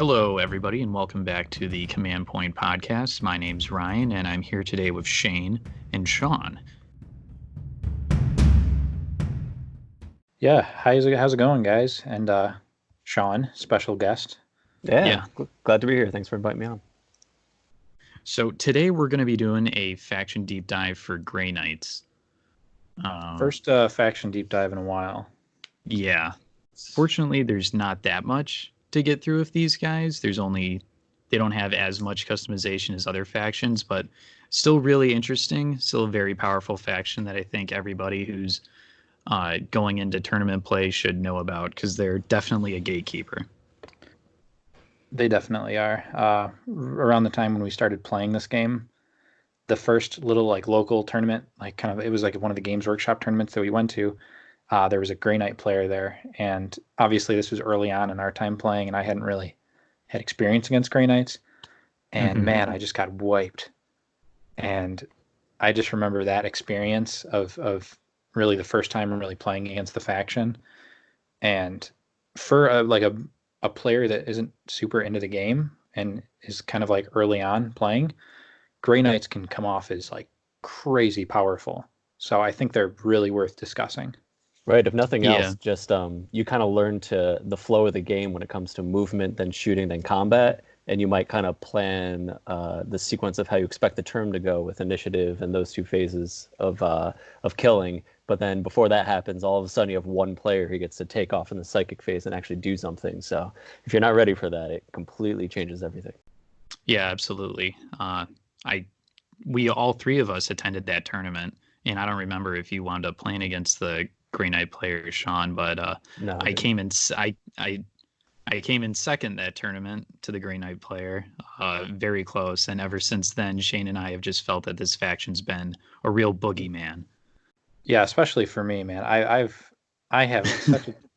Hello, everybody, and welcome back to the Command Point Podcast. My name's Ryan, and I'm here today with Shane and Sean. Yeah, how's it going, guys? And Sean, special guest. Yeah, glad to be here. Thanks for inviting me on. So today we're going to be doing a faction deep dive for Grey Knights. First faction deep dive in a while. Yeah. Fortunately, there's not that much to get through with these guys. They don't have as much customization as other factions, but still really interesting. Still a very powerful faction that I think everybody who's going into tournament play should know about, because they're definitely a gatekeeper. They definitely are. Around the time when we started playing this game, the first little local tournament, it was like one of the Games Workshop tournaments that we went to. There was a Grey Knight player there, and obviously this was early on in our time playing, and I hadn't really had experience against Grey Knights. And man, I just got wiped. And I just remember that experience of really the first time I'm really playing against the faction. And for a player that isn't super into the game and is kind of like early on playing, Grey Knights can come off as like crazy powerful. So I think they're really worth discussing. Right. If nothing else, just you kind of learn to the flow of the game when it comes to movement, then shooting, then combat, and you might kind of plan the sequence of how you expect the turn to go with initiative and those two phases of killing. But then before that happens, all of a sudden you have one player who gets to take off in the psychic phase and actually do something. So if you're not ready for that, it completely changes everything. Yeah, absolutely. We all three of us attended that tournament, and I don't remember if you wound up playing against the Grey Knight player, Sean, but no, I came in second that tournament to the Grey Knight player, very close. And ever since then, Shane and I have just felt that this faction's been a real boogeyman. Yeah, especially for me, man. I have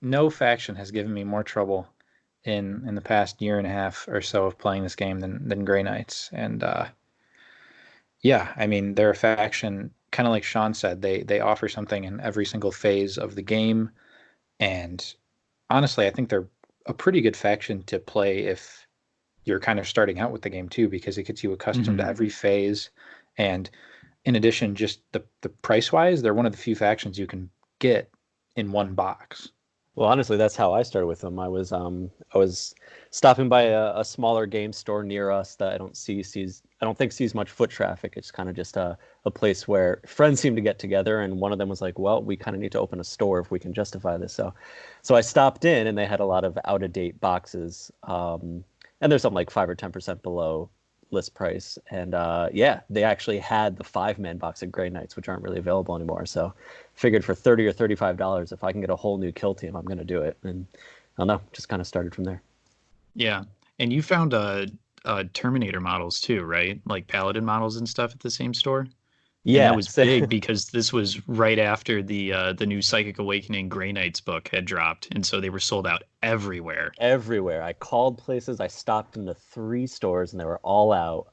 no faction has given me more trouble in the past year and a half or so of playing this game than Grey Knights. And yeah, I mean, they're a faction, kind of like Sean said, they offer something in every single phase of the game. And honestly, I think they're a pretty good faction to play if you're kind of starting out with the game too, because it gets you accustomed to every phase. And in addition, just the price wise, they're one of the few factions you can get in one box. Well, honestly, that's how I started with them. I was stopping by a smaller game store near us that I don't think sees much foot traffic. It's kind of just a place where friends seem to get together, and one of them was like, well, we kind of need to open a store if we can justify this. So I stopped in, and they had a lot of out-of-date boxes, and there's something like 5 or 10% below list price. And they actually had the 5-man box at Grey Knights, which aren't really available anymore. So figured for $30 or $35, if I can get a whole new kill team, I'm going to do it. And I don't know, just kind of started from there. Yeah. And you found Terminator models too, right? Like Paladin models and stuff at the same store? Yeah, and that was big because this was right after the new Psychic Awakening Grey Knights book had dropped, and so they were sold out everywhere. Everywhere. I called places. I stopped into 3 stores, and they were all out.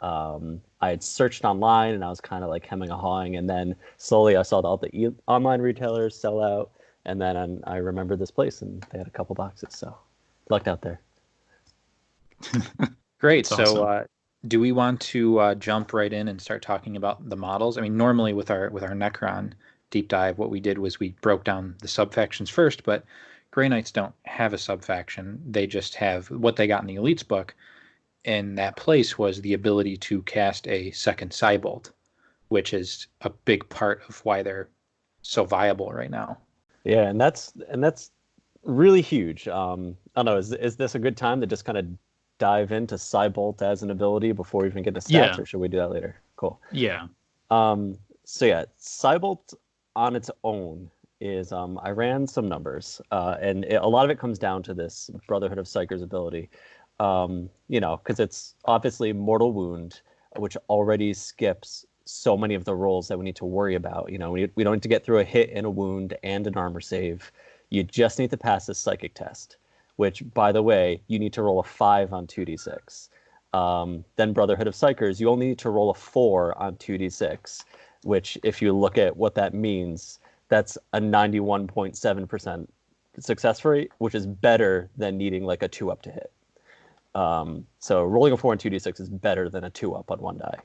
I had searched online, and I was kind of like hemming and hawing, and then slowly I saw all the online retailers sell out, and then I remembered this place, and they had a couple boxes, so lucked out there. Great. That's so awesome. do we want to jump right in and start talking about the models? I mean, normally with our Necron deep dive, what we did was we broke down the sub-factions first, but Grey Knights don't have a sub-faction. They just have what they got in the Elites book. And that place was the ability to cast a second Cybolt, which is a big part of why they're so viable right now. Yeah, and that's really huge. I don't know, is this a good time to just kind of dive into Cybolt as an ability before we even get to stats, or should we do that later? Cool. Yeah. So yeah, Cybolt on its own is I ran some numbers, and a lot of it comes down to this Brotherhood of Psychers ability. Because it's obviously Mortal Wound, which already skips so many of the rolls that we need to worry about. We don't need to get through a hit and a wound and an armor save. You just need to pass this psychic test, which, by the way, you need to roll a 5 on 2d6. Then Brotherhood of Psychers, you only need to roll a 4 on 2d6, which, if you look at what that means, that's a 91.7% success rate, which is better than needing like a 2 up to hit. So rolling a 4 and 2d6 is better than a 2 up on one die.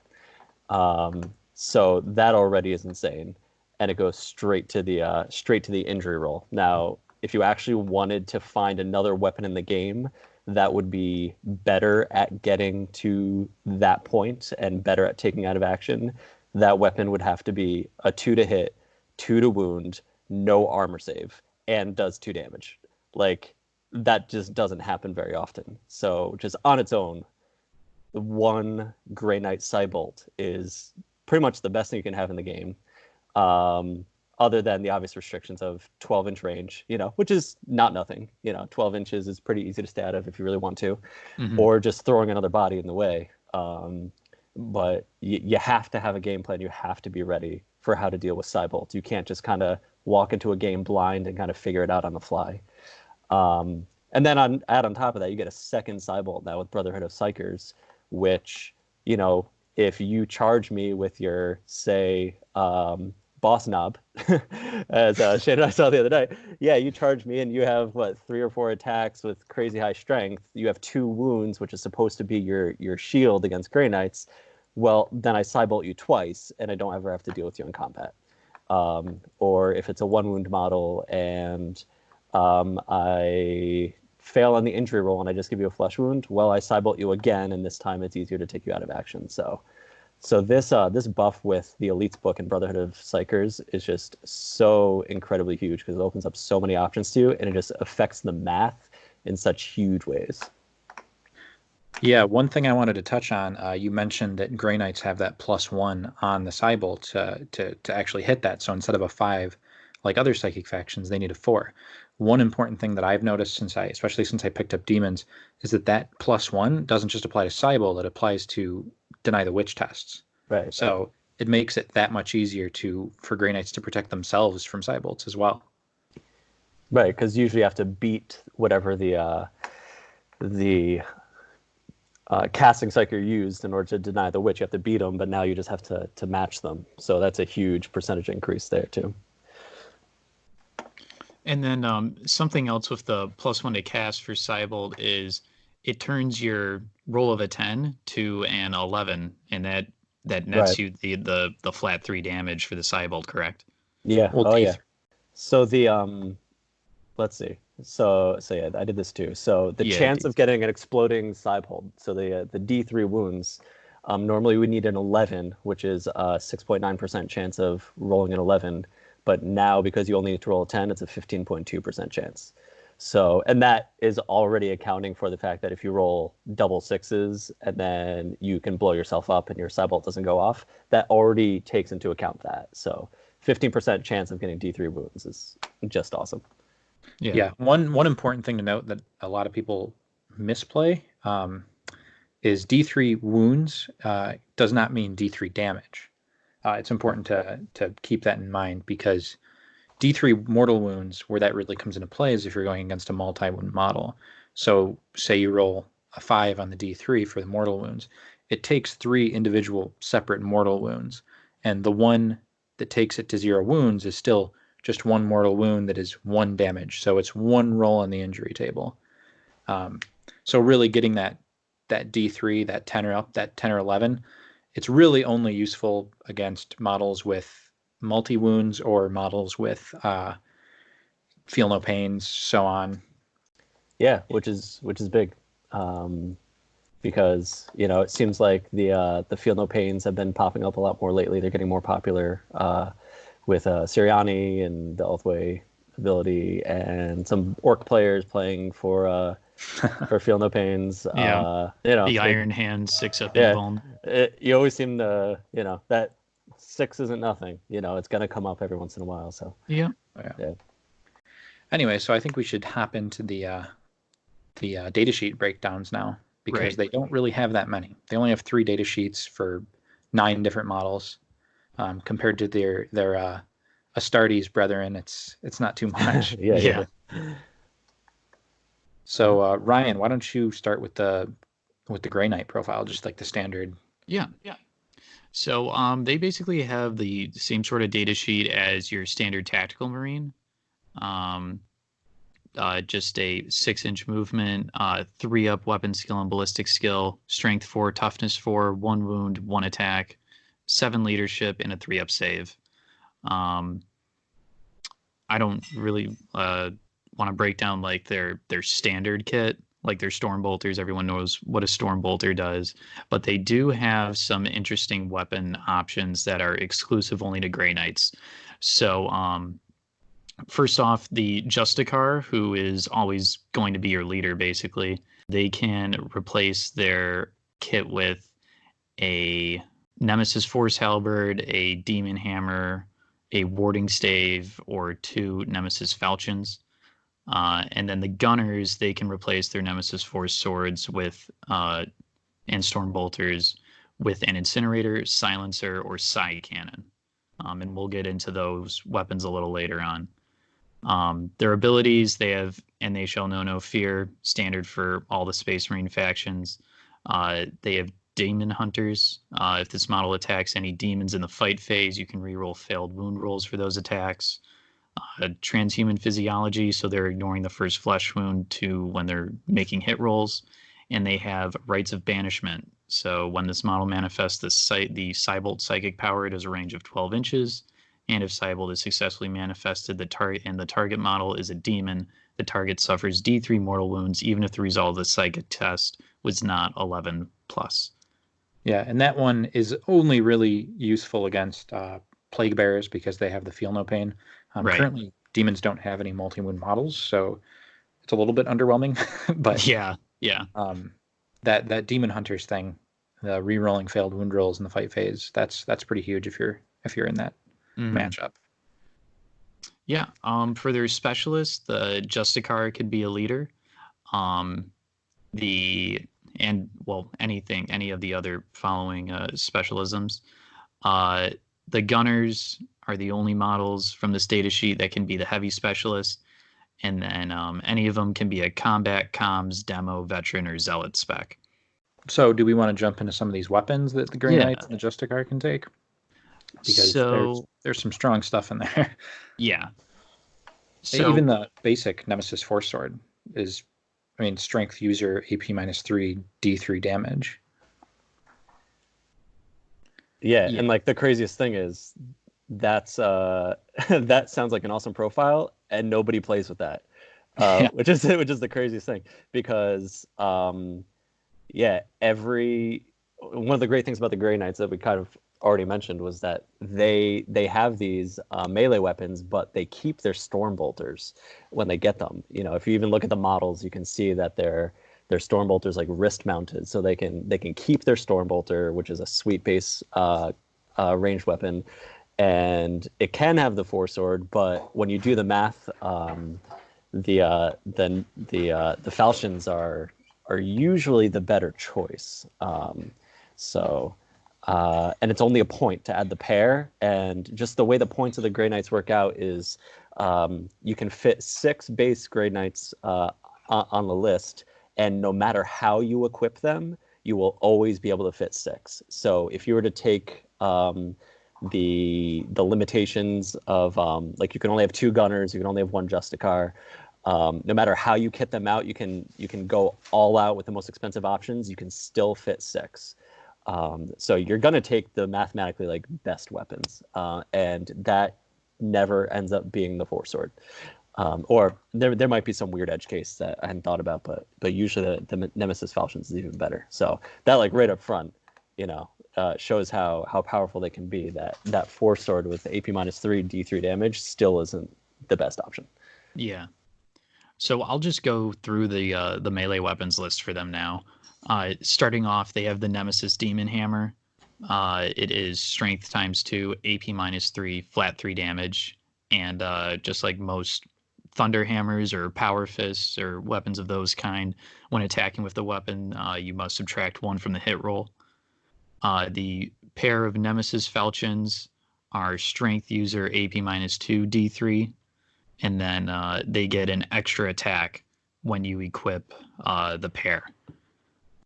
So that already is insane, and it goes straight to the injury roll. Now, if you actually wanted to find another weapon in the game that would be better at getting to that point and better at taking out of action, that weapon would have to be a 2 to hit, 2 to wound, no armor save, and does 2 damage. Like, that just doesn't happen very often. So just on its own, the one Grey Knight Cybolt is pretty much the best thing you can have in the game. Other than the obvious restrictions of 12-inch range, which is not nothing. 12 inches is pretty easy to stay out of if you really want to, or just throwing another body in the way. But you have to have a game plan. You have to be ready for how to deal with Cybolt. You can't just kind of walk into a game blind and kind of figure it out on the fly. And then add on top of that, you get a second Cybolt now with Brotherhood of Psychers, which, if you charge me with your, say, boss knob, as Shane and I saw the other night, you charge me and you have, 3 or 4 attacks with crazy high strength. You have 2 wounds, which is supposed to be your shield against Grey Knights. Well, then I Cybolt you twice, and I don't ever have to deal with you in combat. Or if it's a 1 wound model and I fail on the injury roll and I just give you a flesh wound, well, I Cybolt you again, and this time it's easier to take you out of action. So this buff with the Elites book and Brotherhood of Psychers is just so incredibly huge because it opens up so many options to you, and it just affects the math in such huge ways. Yeah, one thing I wanted to touch on, you mentioned that Grey Knights have that +1 on the Cybolt to actually hit that. So instead of a 5, like other psychic factions, they need a 4. One important thing that I've noticed especially since I picked up demons, is that +1 doesn't just apply to Cybolt, it applies to deny the witch tests. Right. So it makes it that much easier for Grey Knights to protect themselves from Cybolts as well. Right, because usually you have to beat whatever the casting psyker used in order to deny the witch. You have to beat them, but now you just have to match them. So that's a huge percentage increase there too. And then something else with the +1 to cast for Cybolt is it turns your roll of a 10 to an 11, and that nets you the flat 3 damage for the Cybolt, correct? Yeah. Yeah. So the let's see. So yeah, I did this too. So the chance of getting an exploding Cybolt, so the D3 wounds, normally we need an 11, which is a 6.9% chance of rolling an 11. But now, because you only need to roll a 10, it's a 15.2% chance. So, and that is already accounting for the fact that if you roll double 6s and then you can blow yourself up and your Cybolt doesn't go off, that already takes into account that. So 15% chance of getting D3 wounds is just awesome. Yeah. One important thing to note that a lot of people misplay is D3 wounds does not mean D3 damage. It's important to keep that in mind, because D3 mortal wounds, where that really comes into play, is if you're going against a multi-wound model. So say you roll a 5 on the D3 for the mortal wounds, it takes 3 individual separate mortal wounds, and the one that takes it to 0 wounds is still just 1 mortal wound that is 1 damage. So it's 1 roll on the injury table. So really getting that D3, that 10 or 11, it's really only useful against models with multi-wounds or models with feel no pains, so on. Yeah, which is big, because it seems like the feel no pains have been popping up a lot more lately. They're getting more popular with Sirianni and the Elfway ability, and some orc players playing for feel no pains. Yeah, the Iron Hand 6-up invuln. You always seem to that 6 isn't nothing. It's gonna come up every once in a while. So yeah. Anyway, so I think we should hop into the datasheet breakdowns now, because they don't really have that many. They only have 3 datasheets for 9 different models, compared to their Astartes brethren. It's not too much. Yeah. So Ryan, why don't you start with the Grey Knight profile, just like the standard? Yeah. So they basically have the same sort of data sheet as your standard tactical marine. just a 6-inch movement, 3-up weapon skill and ballistic skill, strength 4, toughness 4, 1 wound, 1 attack, 7 leadership, and a 3-up save. I don't really want to break down like their standard kit, like their storm bolters. Everyone knows what a storm bolter does, but they do have some interesting weapon options that are exclusive only to Grey Knights. So first off, the Justicar, who is always going to be your leader, basically, they can replace their kit with a Nemesis Force Halberd, a Demon Hammer, a Warding Stave, or 2 Nemesis Falchions. And then the Gunners, they can replace their Nemesis Force Swords with and Storm Bolters with an Incinerator, Silencer, or Psy Cannon. And we'll get into those weapons a little later on. Their abilities, they have And They Shall Know No Fear, standard for all the Space Marine factions. They have Demon Hunters. If this model attacks any demons in the fight phase, you can reroll failed wound rolls for those attacks. Transhuman Physiology, so they're ignoring the first flesh wound to when they're making hit rolls. And they have Rites of Banishment. So when this model manifests the Cybolt psychic power, it has a range of 12 inches. And if Cybolt is successfully manifested, the target model is a demon, the target suffers D3 mortal wounds, even if the result of the psychic test was not 11 plus. Yeah, and that one is only really useful against Plague Bearers because they have the Feel No Pain. Right. Currently, demons don't have any multi-wound models, so it's a little bit underwhelming. But yeah. That Demon Hunters thing, the re-rolling failed wound rolls in the fight phase, that's pretty huge if you're in that matchup. Yeah. For their specialist, the Justicar could be a leader. Any of the other following specialisms. The Gunners are the only models from this data sheet that can be the heavy specialist. And then any of them can be a combat, comms, demo, veteran, or zealot spec. So do we want to jump into some of these weapons that the Grey Knights and the Justicar can take? Because there's some strong stuff in there. Yeah. So even the basic Nemesis Force Sword is, strength user AP -3, D3 damage. Yeah, and like the craziest thing is that's that sounds like an awesome profile, and nobody plays with that, which is the craziest thing because one of the great things about the Grey Knights that we kind of already mentioned was that they have these melee weapons, but they keep their storm bolters when they get them. If you even look at the models, you can see that their storm bolters like wrist mounted, so they can keep their storm bolter, which is a sweet base ranged weapon, and it can have the Force Sword. But when you do the math, the Falchions are usually the better choice. And it's only a point to add the pair, and just the way the points of the Grey Knights work out is you can fit 6 base Grey Knights on the list, and no matter how you equip them, you will always be able to fit 6. So if you were to take the limitations of like you can only have 2 gunners, you can only have 1 Justicar. No matter how you kit them out, you can go all out with the most expensive options. You can still fit 6. So you're gonna take the mathematically like best weapons, and that never ends up being the Force Sword. Or there might be some weird edge case that I hadn't thought about, but usually the Nemesis Falchions is even better. So that like right up front, shows how powerful they can be. That Force Sword with the AP -3 D3 damage still isn't the best option. Yeah. So I'll just go through the melee weapons list for them now. Starting off, they have the Nemesis Demon Hammer. It is strength ×2, AP -3, flat 3 damage, and just like most Thunder Hammers or Power Fists or weapons of those kind, when attacking with the weapon, you must subtract 1 from the hit roll. The pair of Nemesis Falchions are strength user AP -2, D3, and then they get an extra attack when you equip the pair.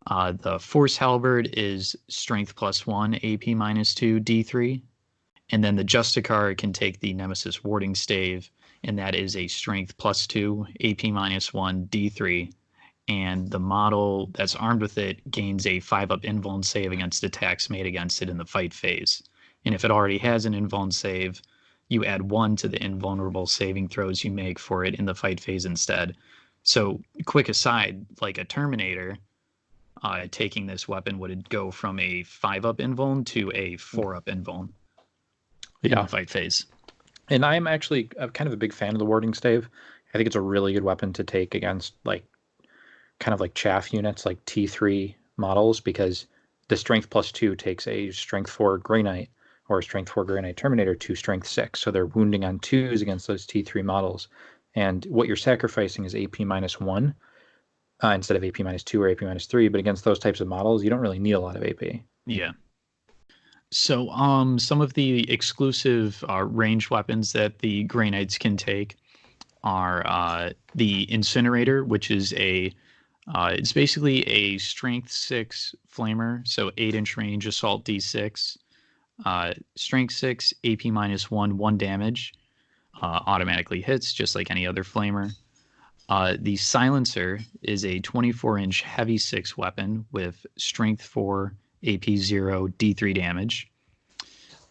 The Force Halberd is strength +1, AP -2, D3. And then the Justicar can take the Nemesis Warding Stave and that is a strength +2, AP -1, D3. And the model that's armed with it gains a 5-up invuln save against attacks made against it in the fight phase. And if it already has an invuln save, you add 1 to the invulnerable saving throws you make for it in the fight phase instead. So, quick aside, like a Terminator, taking this weapon would go from a 5-up invuln to a 4-up invuln in the fight phase. And I'm actually kind of a big fan of the warding stave. I think it's a really good weapon to take against kind of like chaff units like T3 models, because the strength +2 takes a strength 4 Grey Knight or a strength 4 Grey Knight Terminator to strength 6. So they're wounding on 2s against those T3 models. And what you're sacrificing is AP -1 instead of AP -2 or AP -3. But against those types of models, you don't really need a lot of AP. Yeah. So some of the exclusive ranged weapons that the Grey Knights can take are the Incinerator, which is it's basically a strength 6 flamer, so 8-inch range, assault D6, strength 6, AP -1, 1 damage, automatically hits just like any other flamer. The Silencer is a 24-inch heavy 6 weapon with strength 4, AP 0, D3 damage.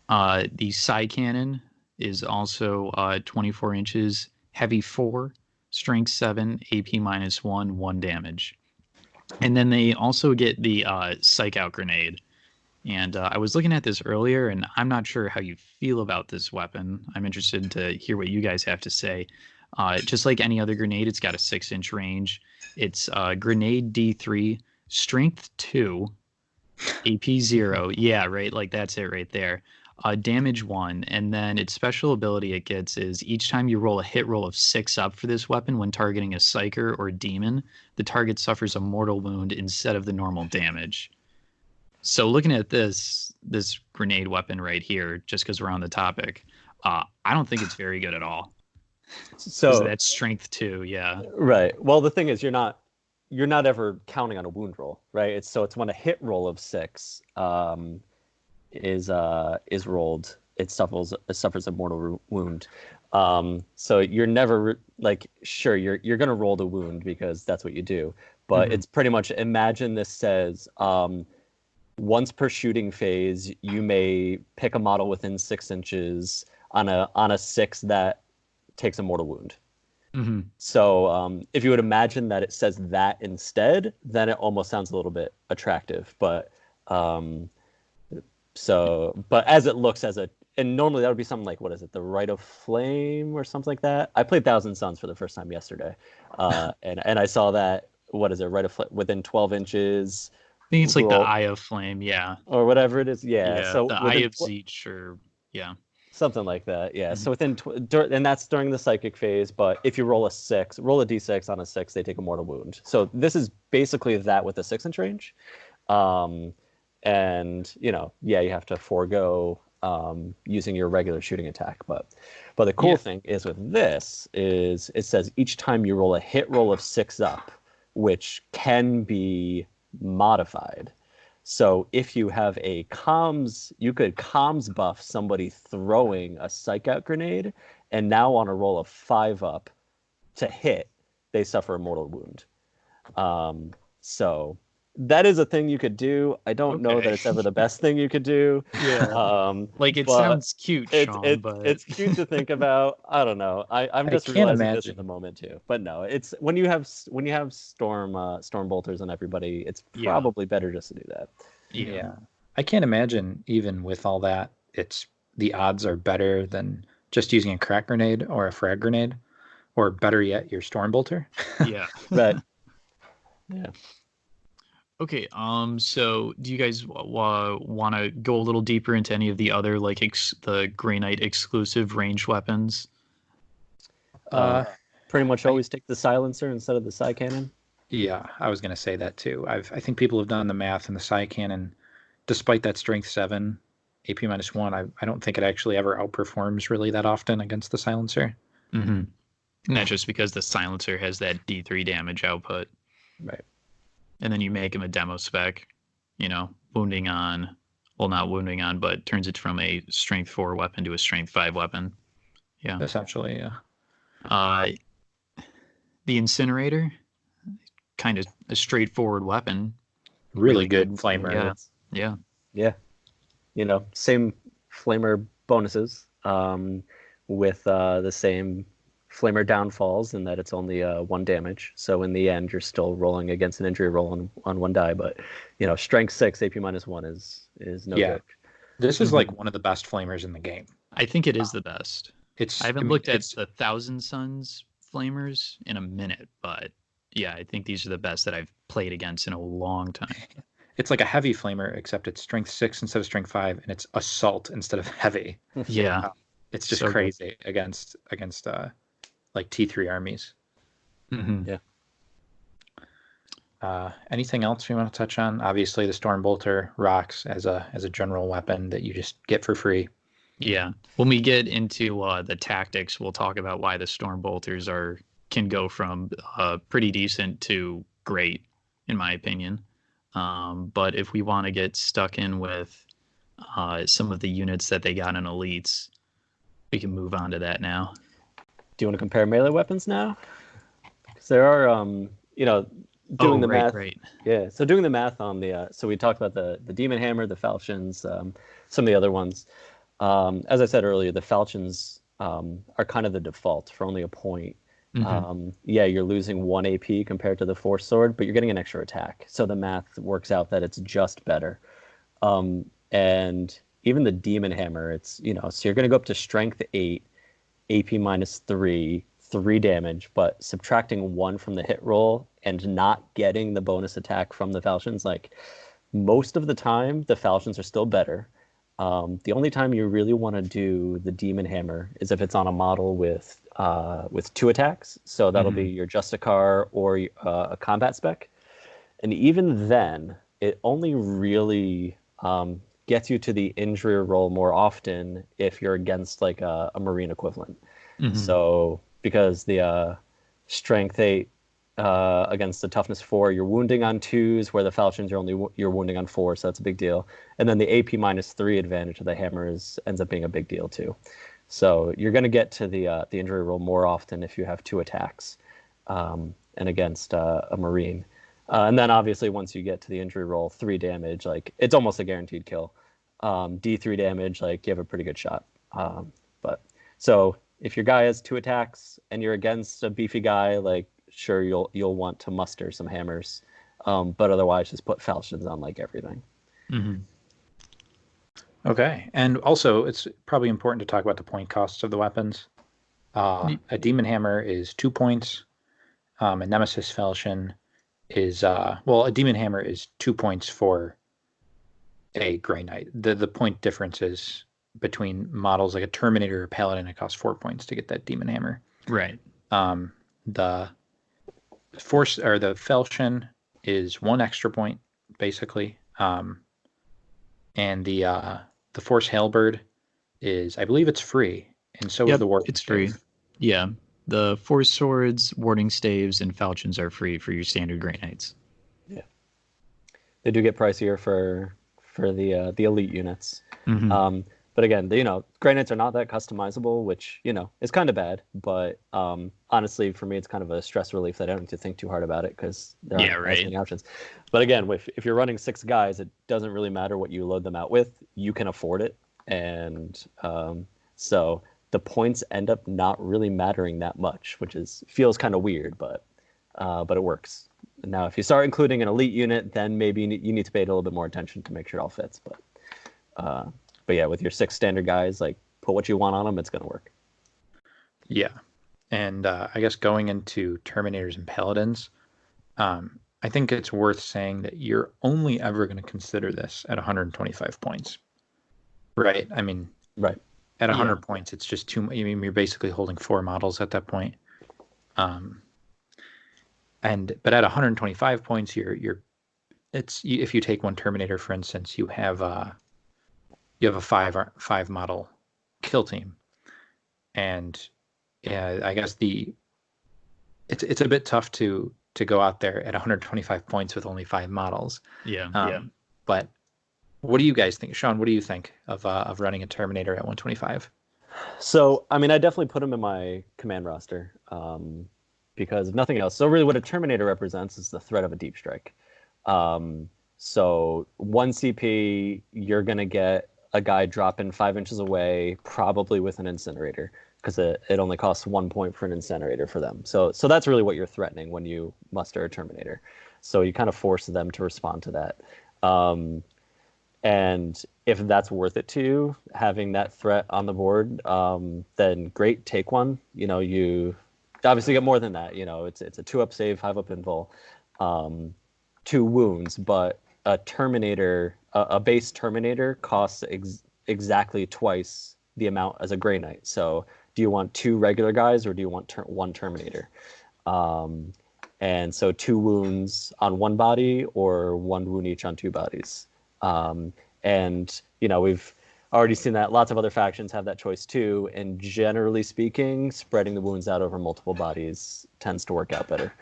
The Psych Cannon is also 24 inches, heavy 4, strength 7, AP -1, 1 damage. And then they also get the Psych Out Grenade. And I was looking at this earlier, and I'm not sure how you feel about this weapon. I'm interested to hear what you guys have to say. Just like any other grenade, it's got a 6-inch range. It's grenade D3, strength 2, AP 0. Yeah, right. Like that's it right there. Damage 1, and then its special ability it gets is each time you roll a hit roll of 6 up for this weapon when targeting a psyker or demon, the target suffers a mortal wound instead of the normal damage. So looking at this grenade weapon right here, just because we're on the topic, I don't think it's very good at all. So that's strength 2, yeah. Right. Well, the thing is, you're not ever counting on a wound roll, right? It's when a hit roll of 6 is rolled, it suffers a mortal wound. So you're never sure you're gonna roll the wound because that's what you do, but it's pretty much, imagine this says once per shooting phase you may pick a model within 6 inches on a 6 that takes a mortal wound. So if you would imagine that it says that instead, then it almost sounds a little bit attractive, but as it looks and normally that would be something like, what is it, the Rite of Flame or something like that. I played Thousand Suns for the first time yesterday, and I saw that, what is it, Rite of Flame within 12 inches. I think it's like the Eye of Flame, yeah, or whatever it is, yeah. So the Eye of Zeech, or yeah, something like that, yeah. So within and that's during the psychic phase. But if you roll a D6 on a 6, they take a mortal wound. So this is basically that with a 6-inch range. And you have to forego using your regular shooting attack, but the cool thing is with this is it says each time you roll a hit roll of 6 up, which can be modified. So if you have you could comms buff somebody throwing a Psych Out Grenade, and now on a roll of 5 up to hit, they suffer a mortal wound. So that is a thing you could do. I don't know that it's ever the best thing you could do. Yeah. It sounds cute, Sean, but it's cute to think about. I don't know. I'm just realizing this at the moment too. But no, it's when you have storm bolters on everybody, it's probably better just to do that. Yeah. I can't imagine, even with all that, the odds are better than just using a crack grenade or a frag grenade, or better yet, your storm bolter. Yeah. But yeah. Okay, so do you guys want to go a little deeper into any of the other, the Grey Knight exclusive range weapons? Pretty much always take the Silencer instead of the Psy Cannon. Yeah, I was going to say that too. I think people have done the math, and the Psy Cannon, despite that strength 7, AP -1, I don't think it actually ever outperforms really that often against the Silencer. And that's just because the Silencer has that D3 damage output. Right. And then you make him a demo spec, wounding on, well, not wounding on, but turns it from a strength 4 weapon to a strength 5 weapon. Yeah. Essentially, yeah. Uh, the Incinerator, kind of a straightforward weapon. Really good flamer. Yeah, yeah. Yeah. Same flamer bonuses with the same flamer downfalls in that it's only 1 damage. So in the end, you're still rolling against an injury roll on 1 die. But, strength 6, AP -1 is no joke. This is like one of the best flamers in the game. I think it is the best. I haven't looked at the Thousand Suns flamers in a minute, but yeah, I think these are the best that I've played against in a long time. It's like a heavy flamer, except it's strength 6 instead of strength 5, and it's assault instead of heavy. Yeah. It's just so crazy against like T3 armies. Mm-hmm. Yeah. Anything else we want to touch on? Obviously, the Stormbolter rocks as a general weapon that you just get for free. Yeah. When we get into the tactics, we'll talk about why the Stormbolters can go from pretty decent to great, in my opinion. But if we want to get stuck in with some of the units that they got in Elites, we can move on to that now. Do you want to compare melee weapons now? Because there are, doing the math. Right. Yeah, so doing the math on the, so we talked about the Demon Hammer, the Falchions, some of the other ones. As I said earlier, the Falchions are kind of the default for only a point. Mm-hmm. You're losing 1 AP compared to the Force Sword, but you're getting an extra attack. So the math works out that it's just better. And even the Demon Hammer, it's, so you're going to go up to Strength 8, AP -3, 3 damage, but subtracting 1 from the hit roll and not getting the bonus attack from the Falchions, like most of the time, the Falchions are still better. The only time you really want to do the Demon Hammer is if it's on a model with 2 attacks. So that'll be your Justicar or a combat spec. And even then, it only really gets you to the injury roll more often if you're against like a Marine equivalent. Mm-hmm. So because the Strength 8 against the Toughness 4, you're wounding on 2s, where the Falchions you're wounding on 4, so that's a big deal. And then the AP -3 advantage of the hammer ends up being a big deal too. So you're going to get to the injury roll more often if you have 2 attacks and against a Marine. And then obviously once you get to the injury roll, 3 damage, like it's almost a guaranteed kill. D3 damage, like you have a pretty good shot. But so if your guy has 2 attacks and you're against a beefy guy, like sure you'll want to muster some hammers, but otherwise just put Falchions on like everything. Mm-hmm. Okay, and also it's probably important to talk about the point costs of the weapons. A Demon Hammer is 2 points. A Nemesis Falchion is a Demon Hammer is 2 points for a Grey Knight. The point difference is between models like a Terminator or Paladin. It costs 4 points to get that Demon Hammer. Right. The Force or the Falchion is 1 extra point basically. And the Force Halberd is, I believe it's free, and so is the Warding it's Stave. free. Yeah, the Force Swords, Warding Staves, and Falchions are free for your standard Grey Knights. Yeah, they do get pricier for the elite units. Mm-hmm. But again, Grey Knights are not that customizable, which is kind of bad. But honestly, for me, it's kind of a stress relief that I don't have to think too hard about it because there aren't as many options. But again, if you're running 6 guys, it doesn't really matter what you load them out with. You can afford it, and so the points end up not really mattering that much, which feels kind of weird, but it works. Now, if you start including an elite unit, then maybe you need to pay a little bit more attention to make sure it all fits. But yeah, with your 6 standard guys, like put what you want on them, it's going to work. Yeah. And I guess going into Terminators and Paladins, I think it's worth saying that you're only ever going to consider this at 125 points. Right? I mean, right. At 100 points, it's just too much. I mean, you're basically holding 4 models at that point. But at 125 points, if you take one Terminator, for instance, you have a 5 model kill team, and I guess it's a bit tough to go out there at 125 points with only 5 models. Yeah. But what do you guys think, Sean? What do you think of running a Terminator at 125? So, I mean, I definitely put him in my command roster because if nothing else. So, really, what a Terminator represents is the threat of a deep strike. So, 1 CP, you're going to get a guy dropping 5 inches away, probably with an incinerator, because it only costs 1 point for an incinerator for them. So that's really what you're threatening when you muster a Terminator. So you kind of force them to respond to that. And if that's worth it to you, having that threat on the board, then great, take one. You obviously get more than that. It's a 2-up save, 5-up invul, 2 wounds, but a Terminator, a base Terminator costs exactly twice the amount as a Grey Knight. So do you want 2 regular guys or do you want 1 Terminator? And so 2 wounds on 1 body or 1 wound each on 2 bodies. And we've already seen that lots of other factions have that choice too. And generally speaking, spreading the wounds out over multiple bodies tends to work out better.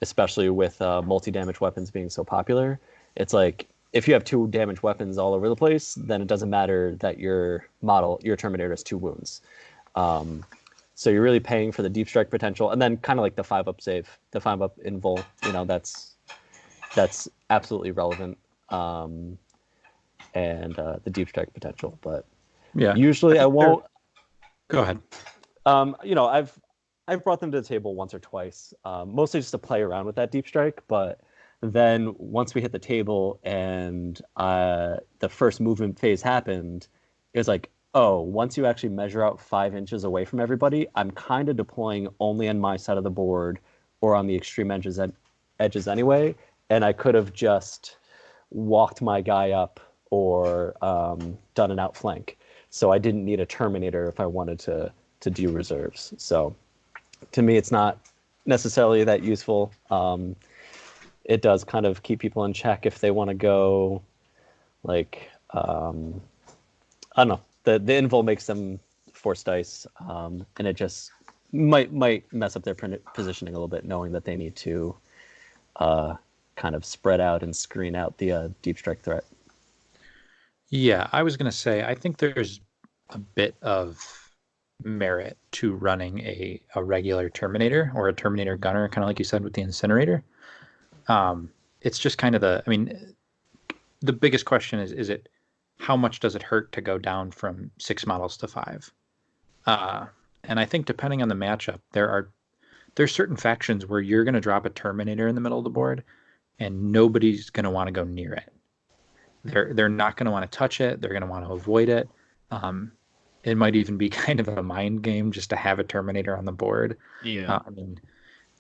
Especially with multi-damage weapons being so popular. It's like, if you have 2 damage weapons all over the place, then it doesn't matter that your Terminator has 2 wounds. So you're really paying for the deep strike potential, and then kind of like the 5-up save, the 5-up invul, that's absolutely relevant. And the deep strike potential, but yeah, usually I won't. Go ahead. I've brought them to the table once or twice, mostly just to play around with that deep strike. But then once we hit the table and the first movement phase happened, it was like, oh, once you actually measure out 5 inches away from everybody, I'm kind of deploying only on my side of the board or on the extreme edges anyway. And I could have just walked my guy up or done an outflank. So I didn't need a Terminator if I wanted to do reserves. So to me, it's not necessarily that useful. It does kind of keep people in check if they want to go, like, I don't know. The invul makes them force dice, and it just might mess up their positioning a little bit, knowing that they need to kind of spread out and screen out the deep strike threat. Yeah, I was going to say, I think there's a bit of merit to running a regular Terminator or a Terminator gunner, kind of like you said with the Incinerator. It's just kind of the biggest question is it, how much does it hurt to go down from 6 models to 5? And I think depending on the matchup, there's certain factions where you're going to drop a Terminator in the middle of the board and nobody's going to want to go near it. They're not going to want to touch it. They're going to want to avoid it. It might even be kind of a mind game just to have a Terminator on the board. Yeah. I mean,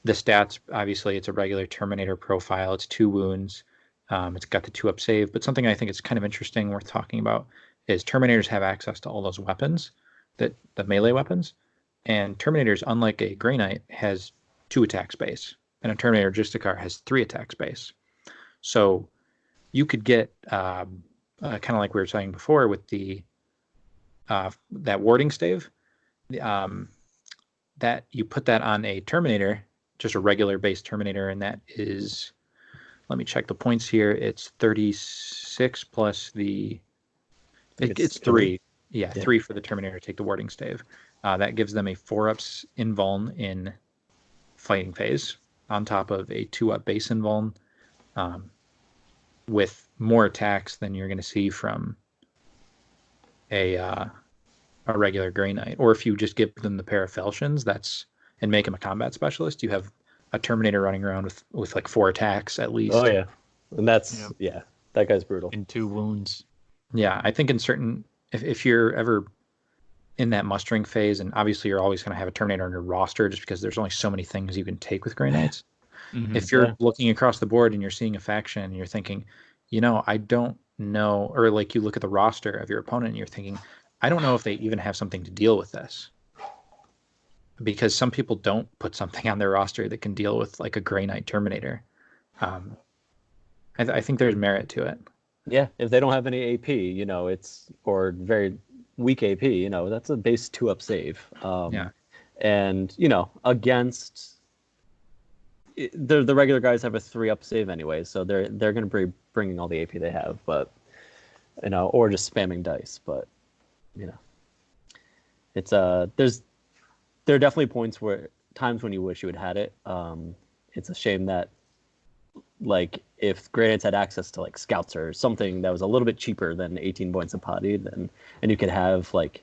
the stats, obviously, it's a regular Terminator profile. It's 2 wounds. It's got the 2-up save. But something I think is kind of interesting, worth talking about, is Terminators have access to all those weapons, the melee weapons. And Terminators, unlike a Grey Knight, has 2 attack space. And a Terminator Justicar has 3 attack space. So you could get, kind of like we were saying before with the that warding stave, that you put that on a Terminator, just a regular base Terminator, and that is, let me check the points here. It's 36 plus it's 3. Yeah, 3 for the Terminator to take the warding stave. That gives them a 4-ups invuln in fighting phase on top of a 2-up base invuln, with more attacks than you're going to see from a regular Grey Knight. Or if you just give them the pair of Falchions, and make him a combat specialist, you have a Terminator running around with like 4 attacks at least. Oh yeah, and that's that guy's brutal. And 2 wounds. Yeah, I think in certain, if you're ever in that mustering phase, and obviously you're always going to have a Terminator on your roster just because there's only so many things you can take with Grey Knights. Mm-hmm. If you're looking across the board and you're seeing a faction and you're thinking, I don't know, or like you look at the roster of your opponent and you're thinking, I don't know if they even have something to deal with this. Because some people don't put something on their roster that can deal with like a Grey Knight Terminator. I think there's merit to it. Yeah, if they don't have any AP, it's, or very weak AP, that's a base 2-up save. And against the regular guys have a 3-up save anyway, so they're going to be bringing all the AP they have, but or just spamming dice, but It's there are definitely times when you wish you had had it. It's a shame that like if Grey Knights had access to like scouts or something that was a little bit cheaper than 18 points a potty, then and you could have like,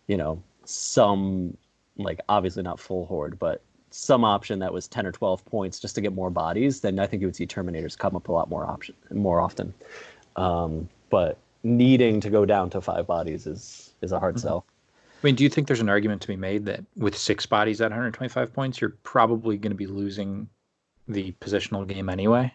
you know, some like obviously not full horde, but some option that was 10 or 12 points just to get more bodies, then I think you would see Terminators come up a lot more often. But needing to go down to 5 bodies is a hard sell. I mean, do you think there's an argument to be made that with 6 bodies at 125 points, you're probably going to be losing the positional game anyway?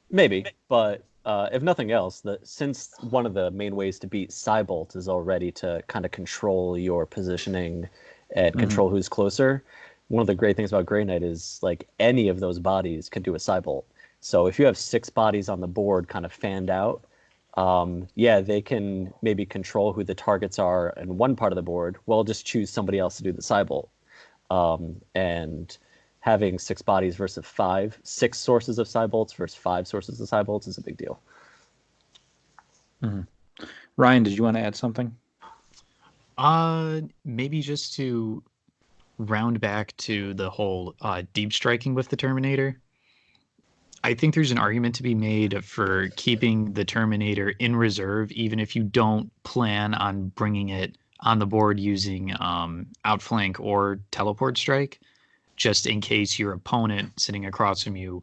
Maybe, but if nothing else, since one of the main ways to beat Cybolt is already to kind of control your positioning and control who's closer, one of the great things about Grey Knight is like any of those bodies can do a Cybolt. So if you have 6 bodies on the board kind of fanned out, they can maybe control who the targets are in one part of the board. Well, just choose somebody else to do the Cybolt. And having 6 bodies versus 6 sources of Cybolts versus 5 sources of Cybolts is a big deal. Ryan, did you want to add something? Maybe just to round back to the whole deep striking with the Terminator. I think there's an argument to be made for keeping the Terminator in reserve, even if you don't plan on bringing it on the board using outflank or teleport strike, just in case your opponent sitting across from you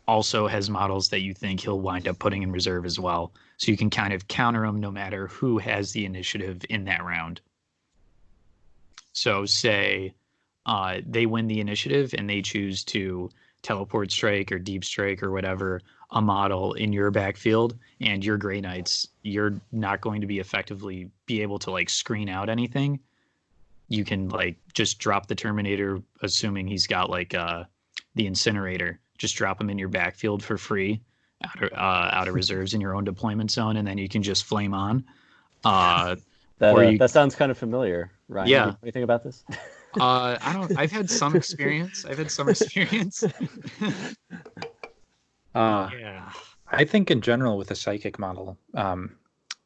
also has models that you think he'll wind up putting in reserve as well. So you can kind of counter him no matter who has the initiative in that round. So say they win the initiative and they choose to teleport strike or deep strike or whatever a model in your backfield, and your Grey Knights, you're not going to be effectively be able to like screen out anything. You can like just drop the Terminator, assuming he's got like the Incinerator, just drop him in your backfield for free out of reserves in your own deployment zone, and then you can just flame on. That sounds kind of familiar, Ryan. Yeah. Do you know anything about this? I've had some experience. Yeah. I think in general with a psychic model,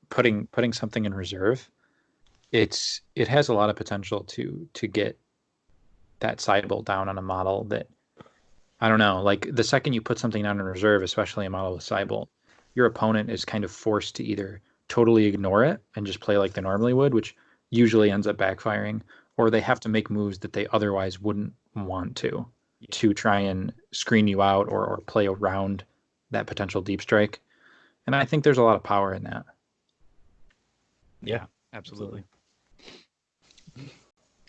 putting something in reserve, it has a lot of potential to get that Cybolt down on a model that, I don't know, like the second you put something down in reserve, especially a model with Cybolt, your opponent is kind of forced to either totally ignore it and just play like they normally would, which usually ends up backfiring, or they have to make moves that they otherwise wouldn't want to try and screen you out or play around that potential deep strike. And I think there's a lot of power in that. Yeah, absolutely.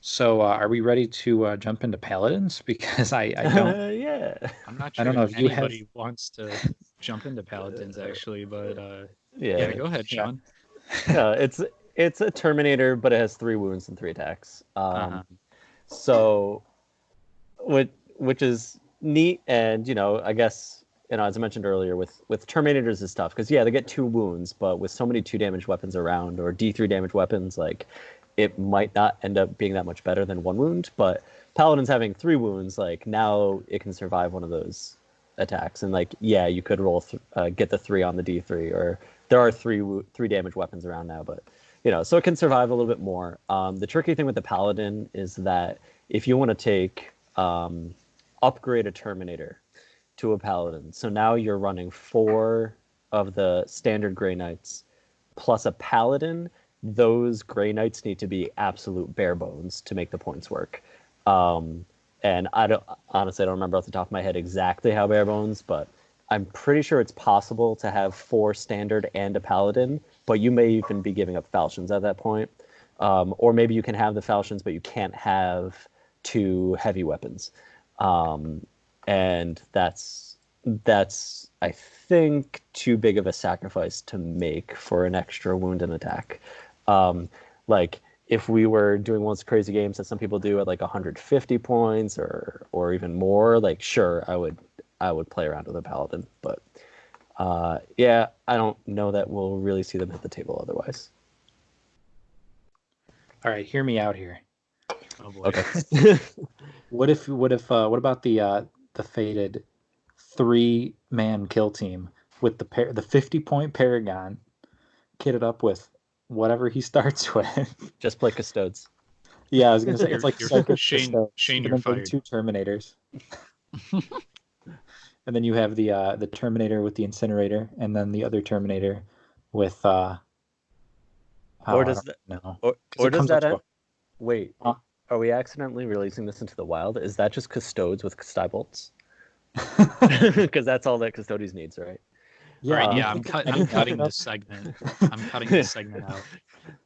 So are we ready to jump into Paladins? Because I don't... Yeah. I'm not sure I don't know if if you anybody wants to jump into Paladins, actually, but yeah, go ahead, Sean. Yeah, it's a Terminator, but it has 3 wounds and 3 attacks. So, which is neat, and I guess as I mentioned earlier, with Terminators is tough because they get 2 wounds, but with so many 2 damage weapons around or D3 damage weapons, like it might not end up being that much better than 1 wound. But Paladins having 3 wounds, like now it can survive one of those attacks, and like you could roll get the 3 on the D3, or there are 3 damage weapons around now, but. So it can survive a little bit more. The tricky thing with the Paladin is that if you want to take upgrade a Terminator to a Paladin, so now you're running 4 of the standard Grey Knights plus a Paladin, those Grey Knights need to be absolute bare bones to make the points work. And I don't remember off the top of my head exactly how bare bones, but I'm pretty sure it's possible to have 4 standard and a Paladin, but you may even be giving up Falchions at that point. Or maybe you can have the Falchions, but you can't have 2 heavy weapons. And that's I think too big of a sacrifice to make for an extra wound and attack. Like if we were doing one of those crazy games that some people do at like 150 points or even more, like sure, I would play around with a Paladin, but I don't know that we'll really see them hit the table otherwise. All right, hear me out here. Oh boy. Okay. What about the fated 3-man kill team with the 50-point Paragon kitted up with whatever he starts with. Just play Custodes. Yeah, I was gonna say it's like You're Psychic Shane. Custodes, Shane, and you're then bring fired. 2 Terminators. And then you have the Terminator with the Incinerator, and then the other Terminator with Or does that? no, Or does that end? to Wait, are we accidentally releasing this into the wild? Is that just Custodes with Cybolts? Because that's all that Custodes needs, right? All right, yeah, think of I'm any cutting matchup- this segment. I'm cutting this segment out.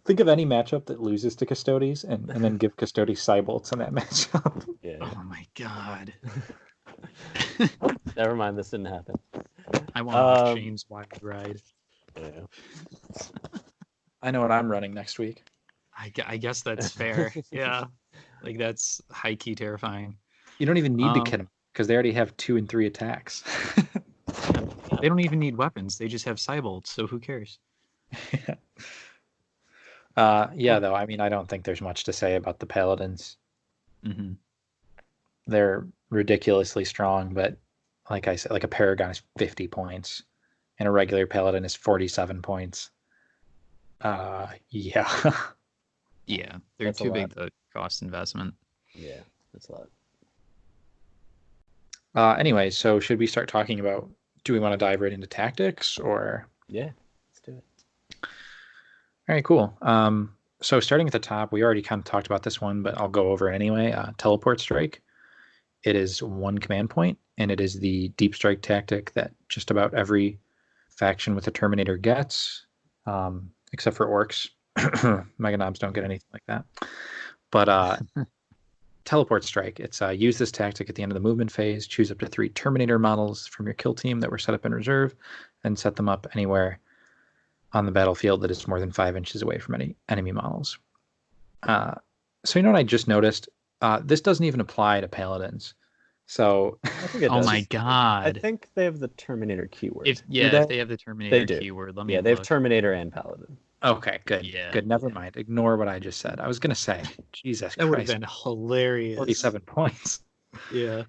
Think of any matchup that loses to Custodes, and then give Custodes Cybolts in that matchup. Yeah. Oh my god. Never mind, this didn't happen. I want off Shane's wild ride. Yeah. I know what I'm running next week. I guess that's fair. Yeah. Like that's high key terrifying. You don't even need to kid them because they already have 2 and 3 attacks. They don't even need weapons. They just have Cybolt, so who cares? Yeah, though, I mean, I don't think there's much to say about the Paladins. Mm-hmm. They're ridiculously strong, but like I said, like a Paragon is 50 points, and a regular Paladin is 47 points. Yeah. Yeah, they're That's a too big lot. the cost investment. Yeah, that's a lot. Anyway, so should we start talking about, do we want to dive right into tactics or? Yeah, let's do it. All right, cool. So starting at the top, we already kind of talked about this one, but I'll go over it anyway. Teleport Strike. It is 1 command point, and it is the deep strike tactic that just about every faction with a Terminator gets, except for orcs. Mega Knobs don't get anything like that. But Teleport Strike, it's use this tactic at the end of the movement phase, choose up to 3 Terminator models from your kill team that were set up in reserve, and set them up anywhere on the battlefield that is more than 5 inches away from any enemy models. So you know what I just noticed? This doesn't even apply to Paladins. So I think it Oh does. my god. I think they have the Terminator keyword. If they? they have the Terminator do. keyword, let me Yeah, they have look. Terminator and Paladin. okay, good. Yeah. Good. Never mind. Ignore what I just said. I was gonna say, Jesus That would have Christ, been hilarious. 47 points. Yeah.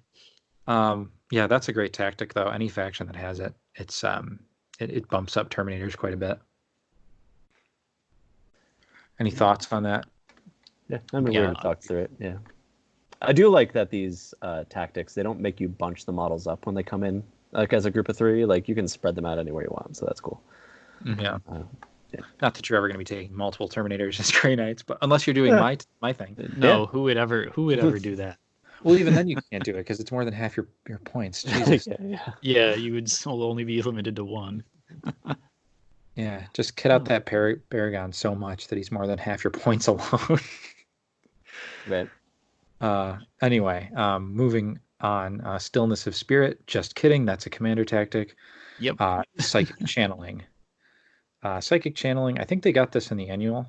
Yeah, that's a great tactic though. Any faction that has it, it's it bumps up Terminators quite a bit. Any thoughts on that? Yeah, I'm Yeah. weird to talk through it. Yeah, I do like that these tactics, they don't make you bunch the models up when they come in, like as a group of 3. Like you can spread them out anywhere you want, so that's cool. Yeah. Yeah. Not that you're ever going to be taking multiple Terminators as Grey Knights, but unless you're doing my thing. No, Yeah. who would ever do that? Well, even then you can't do it because it's more than half your points. Jesus. yeah. Yeah, you would still only be limited to 1. Yeah, just kid out that Paragon so much that he's more than half your points alone. Right. Anyway, moving on. Stillness of Spirit. Just kidding. That's a commander tactic. Yep. Psychic Channeling. Psychic Channeling. I think they got this in the annual.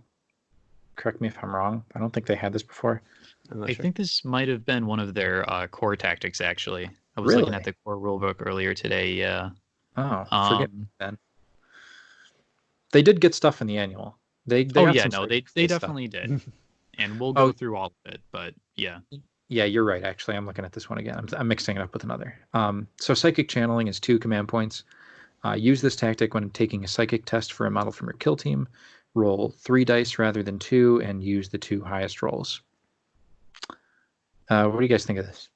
Correct me if I'm wrong. I don't think they had this before. I'm not I sure. think this might have been one of their core tactics, actually. I was Really? looking at the core rulebook earlier today. Yeah. Oh, forget then. They did get stuff in the annual. They Oh got yeah, some no, Psychic they stuff. definitely did, and we'll go through all of it. But yeah, Yeah, you're right. Actually, I'm looking at this one again. I'm mixing it up with another. So Psychic Channeling is 2 command points. Use this tactic when taking a psychic test for a model from your kill team. Roll 3 dice rather than 2, and use the 2 highest rolls. What do you guys think of this?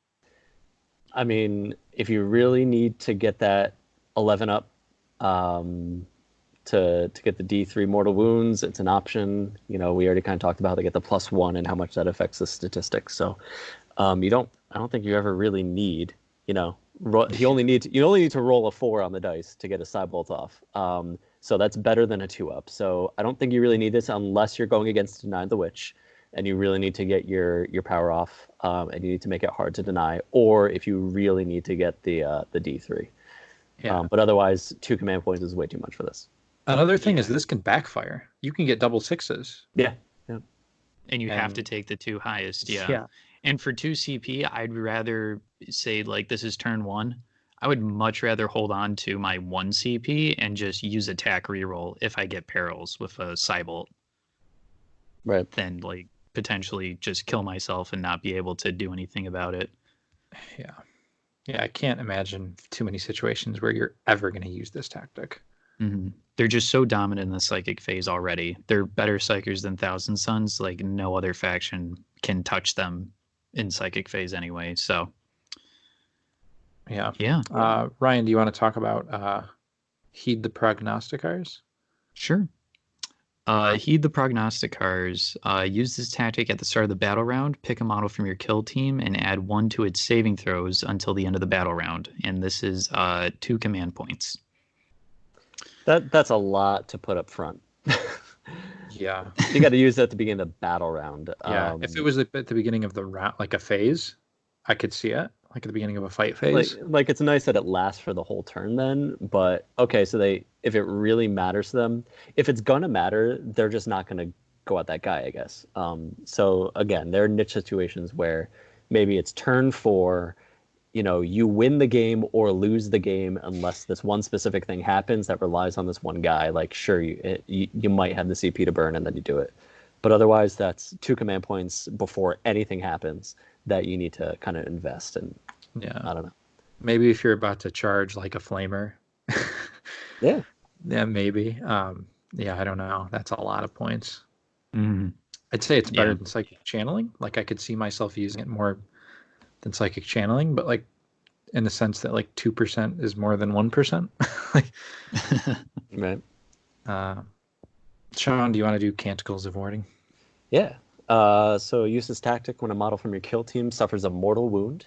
I mean, if you really need to get that 11 up, to get the D3 mortal wounds, it's an option. You know, we already kind of talked about how they get the +1 and how much that affects the statistics. So I don't think you ever really need, you only need to roll a 4 on the dice to get a Cybolt off. So that's better than a 2-up. So I don't think you really need this unless you're going against Deny the Witch and you really need to get your power off, and you need to make it hard to deny, or if you really need to get the D3. Yeah. But otherwise, 2 command points is way too much for this. Another thing is this can backfire. You can get double 6s. Yeah. and you have to take the 2 highest. Yeah. And for 2 CP, I'd rather say like this is turn 1. I would much rather hold on to my 1 CP and just use attack reroll if I get perils with a Cybolt, Right. than like potentially just kill myself and not be able to do anything about it. Yeah. Yeah, I can't imagine too many situations where you're ever going to use this tactic. They're just so dominant in the psychic phase already. They're better psychers than Thousand Suns. Like no other faction can touch them in psychic phase anyway. So yeah. Ryan, do you want to talk about Heed the Prognosticars? Sure. Heed the Prognosticars. Use this tactic at the start of the battle round. Pick a model from your kill team and add 1 to its saving throws until the end of the battle round. And this is 2 command points. That's a lot to put up front. Yeah. You got to use that at the beginning of the battle round. Yeah. If it was at the beginning of the round, like a phase, I could see it. Like at the beginning of a fight phase. Like it's nice that it lasts for the whole turn then, but okay, so if it really matters to them, if it's gonna matter, they're just not gonna go at that guy, I guess. So again, there are niche situations where maybe it's turn 4, you win the game or lose the game unless this one specific thing happens that relies on this one guy. Like sure, you might have the CP to burn and then you do it, but otherwise that's 2 command points before anything happens that you need to kind of invest in. Yeah. I don't know. Maybe if you're about to charge like a flamer. Yeah. Yeah, maybe. Yeah, I don't know. That's a lot of points. Mm. I'd say it's better than Psychic Channeling. Like I could see myself using it more than Psychic Channeling, but like in the sense that like 2% is more than 1%. Like, right. Sean, do you want to do Canticles of Warding? Yeah. So use this tactic when a model from your kill team suffers a mortal wound.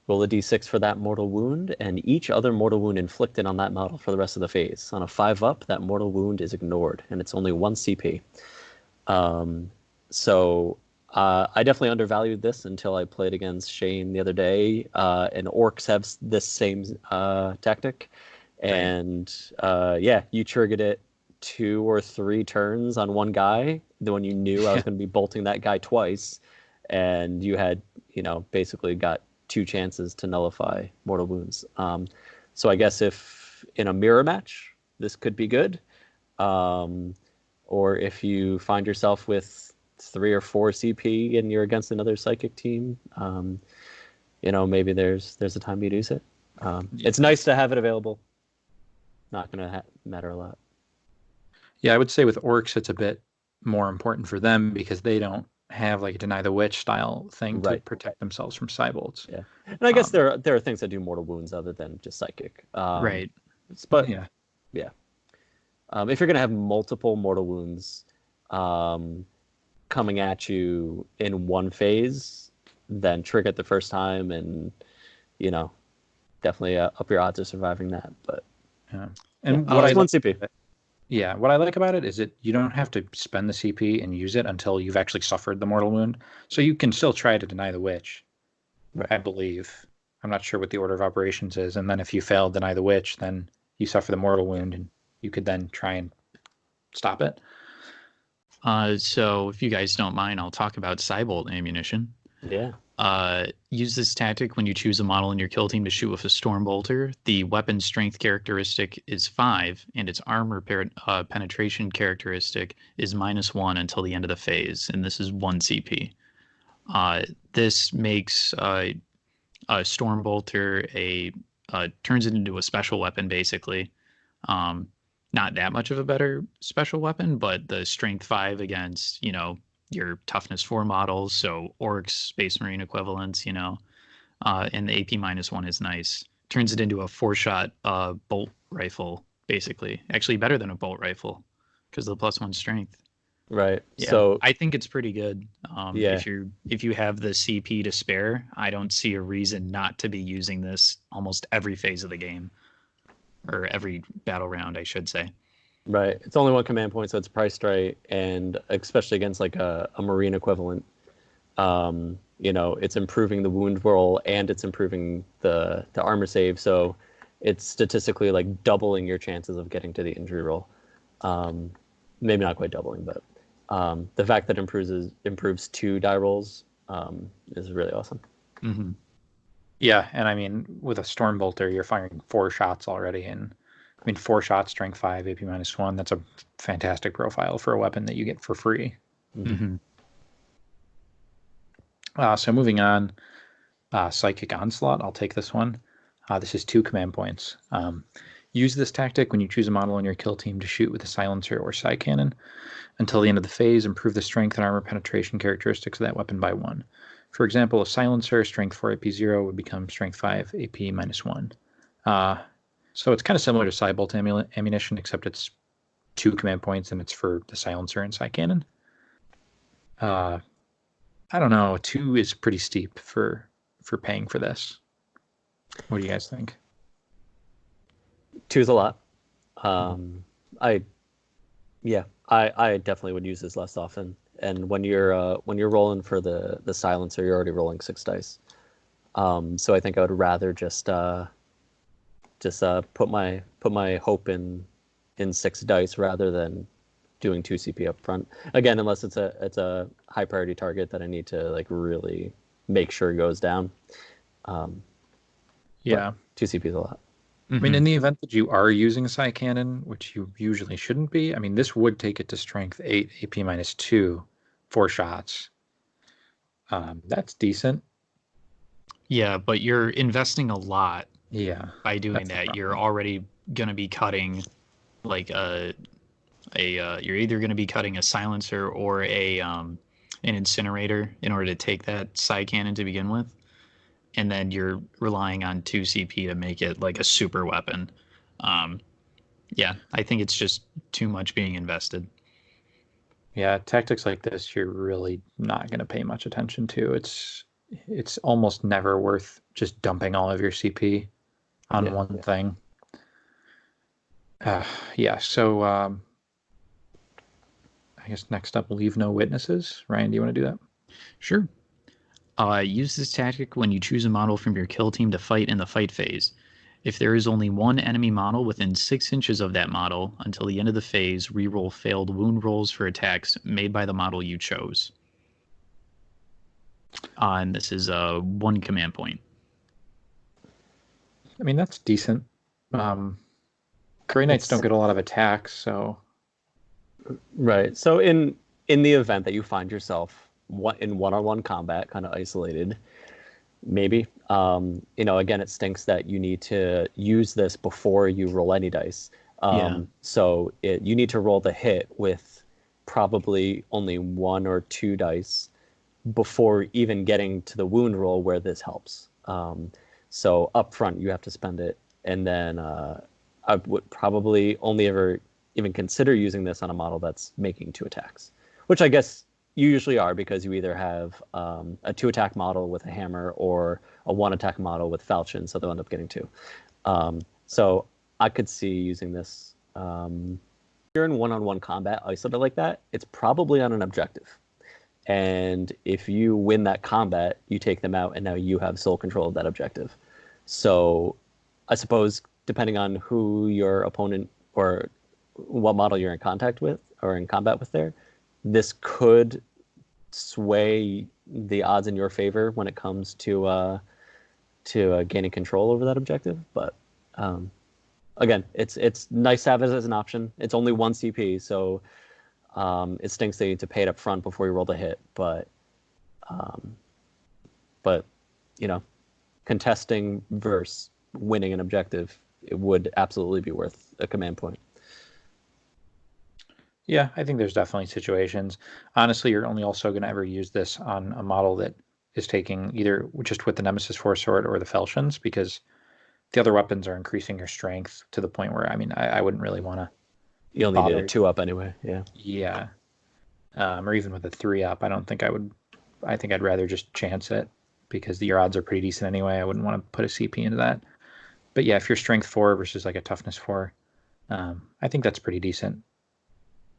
Roll a d6 for that mortal wound, and each other mortal wound inflicted on that model for the rest of the phase. On a 5-up, that mortal wound is ignored, and it's only 1 CP. So I definitely undervalued this until I played against Shane the other day, and Orcs have this same tactic. And you triggered it 2 or 3 turns on one guy. Then when you knew I was going to be bolting that guy twice, and you had, basically got 2 chances to nullify mortal wounds. So I guess if in a mirror match, this could be good. Or if you find yourself with 3 or 4 CP and you're against another psychic team, maybe there's a time you use it. It's nice to have it available. Not going to matter a lot. Yeah, I would say with Orcs, it's a bit more important for them because they don't have like a Deny the Witch style thing to protect themselves from Cybolts. Yeah, and I guess there are things that do mortal wounds other than just psychic. Right. But yeah. If you're gonna have multiple mortal wounds coming at you in one phase, then trigger it the first time, and definitely up your odds of surviving that. But and what I want CP. Yeah, what I like about it is you don't have to spend the CP and use it until you've actually suffered the mortal wound. So you can still try to Deny the Witch, I believe. I'm not sure what the order of operations is. And then if you fail Deny the Witch, then you suffer the mortal wound, and you could then try and stop it. So if you guys don't mind, I'll talk about Cybolt ammunition. Yeah. Use this tactic when you choose a model in your kill team to shoot with a Stormbolter. The weapon strength characteristic is 5, and its armor penetration characteristic is -1 until the end of the phase, and this is 1 CP. This makes a Stormbolter turns it into a special weapon, basically. Not that much of a better special weapon, but the strength 5 against, your toughness 4 models, so Orcs, Space Marine equivalents, and the AP -1 is nice. Turns it into a 4-shot bolt rifle, basically. Actually better than a bolt rifle because of the +1 strength. Right. Yeah, so I think it's pretty good. If you have the CP to spare, I don't see a reason not to be using this almost every phase of the game, or every battle round, I should say. Right. It's only 1 command point, so it's priced right, and especially against like a Marine equivalent, it's improving the wound roll and it's improving the armor save, so it's statistically like doubling your chances of getting to the injury roll. Maybe not quite doubling, but the fact that it improves 2 die rolls is really awesome. Mm-hmm. Yeah, and I mean, with a Stormbolter, you're firing 4 shots already, and 4 shots, strength 5, AP -1. That's a fantastic profile for a weapon that you get for free. Mm-hmm. So moving on, Psychic Onslaught. I'll take this one. This is 2 command points. Use this tactic when you choose a model on your kill team to shoot with a silencer or psych cannon. Until the end of the phase, improve the strength and armor penetration characteristics of that weapon by 1. For example, a silencer, strength 4 AP 0 would become strength 5 AP minus 1. So it's kind of similar to Cybolt ammunition, except it's 2 command points and it's for the silencer and psych cannon. I don't know. 2 is pretty steep for paying for this. What do you guys think? 2's a lot. I definitely would use this less often. And when you're rolling for the silencer, you're already rolling 6 dice. So I think I would rather just put my hope in 6 dice rather than doing 2 CP up front. Again, unless it's a high priority target that I need to like really make sure goes down. Yeah, 2 CP is a lot. I mean, in the event that you are using a psych cannon, which you usually shouldn't be, I mean, this would take it to strength 8, AP minus 2, 4 shots. That's decent. Yeah, but you're investing a lot. Yeah. By doing that, you're already going to be cutting like you're either going to be cutting a silencer or an incinerator in order to take that psych cannon to begin with. And then you're relying on 2 CP to make it like a super weapon. Yeah, I think it's just too much being invested. Yeah, tactics like this, you're really not going to pay much attention to. It's almost never worth just dumping all of your CP on one thing. So I guess next up, leave no witnesses. Ryan, do you want to do that? Sure. Use this tactic when you choose a model from your kill team to fight in the fight phase. If there is only one enemy model within 6 inches of that model until the end of the phase, reroll failed wound rolls for attacks made by the model you chose. And this is 1 command point. I mean, that's decent. Grey Knights don't get a lot of attacks, so... Right. So in the event that you find yourself in one-on-one combat, kind of isolated, maybe, again, it stinks that you need to use this before you roll any dice. So you need to roll the hit with probably only 1 or 2 dice before even getting to the wound roll where this helps. So up front, you have to spend it. And then I would probably only ever even consider using this on a model that's making 2 attacks, which I guess you usually are, because you either have a 2-attack model with a hammer or a 1-attack model with falchions, so they'll end up getting 2. So I could see using this. If you're in one-on-one combat isolated like that, it's probably on an objective. And if you win that combat, you take them out, and now you have sole control of that objective. So I suppose, depending on who your opponent or what model you're in contact with or in combat with there, this could sway the odds in your favor when it comes to gaining control over that objective. But again, it's nice to have it as an option. It's only 1 CP, so it stinks that you need to pay it up front before you roll the hit. But contesting versus winning an objective, it would absolutely be worth a command point. Yeah, I think there's definitely situations. Honestly, you're only also going to ever use this on a model that is taking either just with the Nemesis Force Sword or the Falchions, because the other weapons are increasing your strength to the point where, I mean, I wouldn't really want to. You'll need a 2-up anyway, yeah. Yeah. Or even with a 3-up, I don't think I would. I think I'd rather just chance it, because your odds are pretty decent anyway. I wouldn't want to put a CP into that. But yeah, if you're strength 4 versus like a toughness 4, I think that's pretty decent.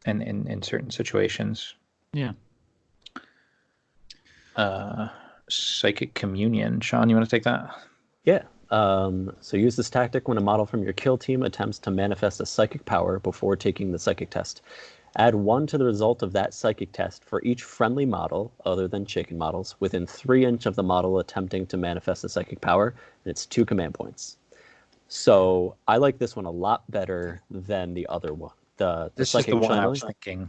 And in certain situations. Yeah. Psychic Communion. Sean, you want to take that? Yeah. So use this tactic when a model from your kill team attempts to manifest a psychic power before taking the psychic test. Add 1 to the result of that psychic test for each friendly model, other than shaken models, within 3 inches of the model attempting to manifest a psychic power, and it's 2 command points. So I like this one a lot better than the other one. This Psychic is the one Channeling. I was thinking.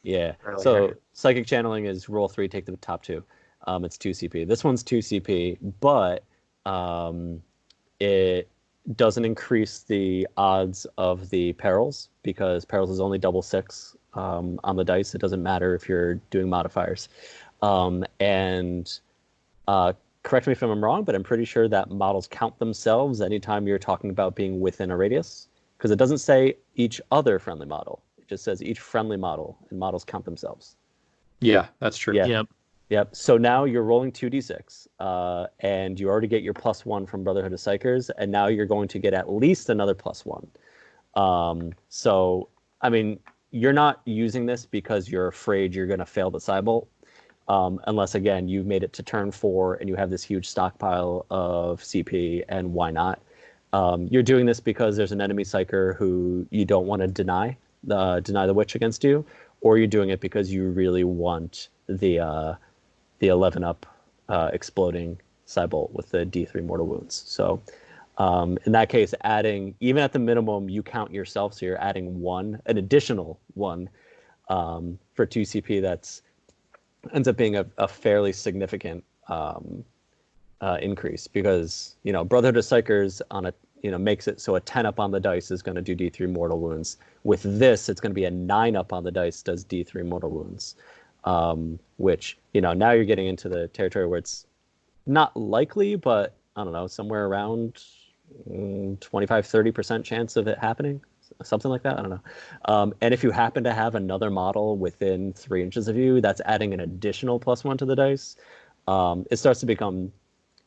Yeah. Earlier. So Psychic Channeling is roll 3, take the top 2. It's 2 CP. This one's 2 CP, but it doesn't increase the odds of the perils, because perils is only double 6 on the dice. It doesn't matter if you're doing modifiers. And correct me if I'm wrong, but I'm pretty sure that models count themselves anytime you're talking about being within a radius, because it doesn't say each other friendly model. It just says each friendly model, and models count themselves. Yeah, that's true. Yeah. Yep. Yep. So now you're rolling 2d6, and you already get your +1 from Brotherhood of Psychers, and now you're going to get at least another +1. So, I mean, you're not using this because you're afraid you're going to fail the Cybolt, unless, again, you've made it to turn 4 and you have this huge stockpile of CP, and why not? You're doing this because there's an enemy Psyker who you don't want to deny the witch against you, or you're doing it because you really want the 11 up exploding Cybolt with the D3 mortal wounds. So in that case, adding, even at the minimum, you count yourself, so you're adding an additional 1 for 2 CP. That's ends up being a fairly significant increase, because, you know, Brotherhood of Psychers on a, you know, makes it so a 10 up on the dice is going to do D3 mortal wounds. With this, it's going to be a 9 up on the dice does D3 mortal wounds. Which, you know, now you're getting into the territory where it's not likely, but I don't know, somewhere around 25-30% chance of it happening, something like that. I don't know. And if you happen to have another model within 3 inches of you, that's adding an additional +1 to the dice. It starts to become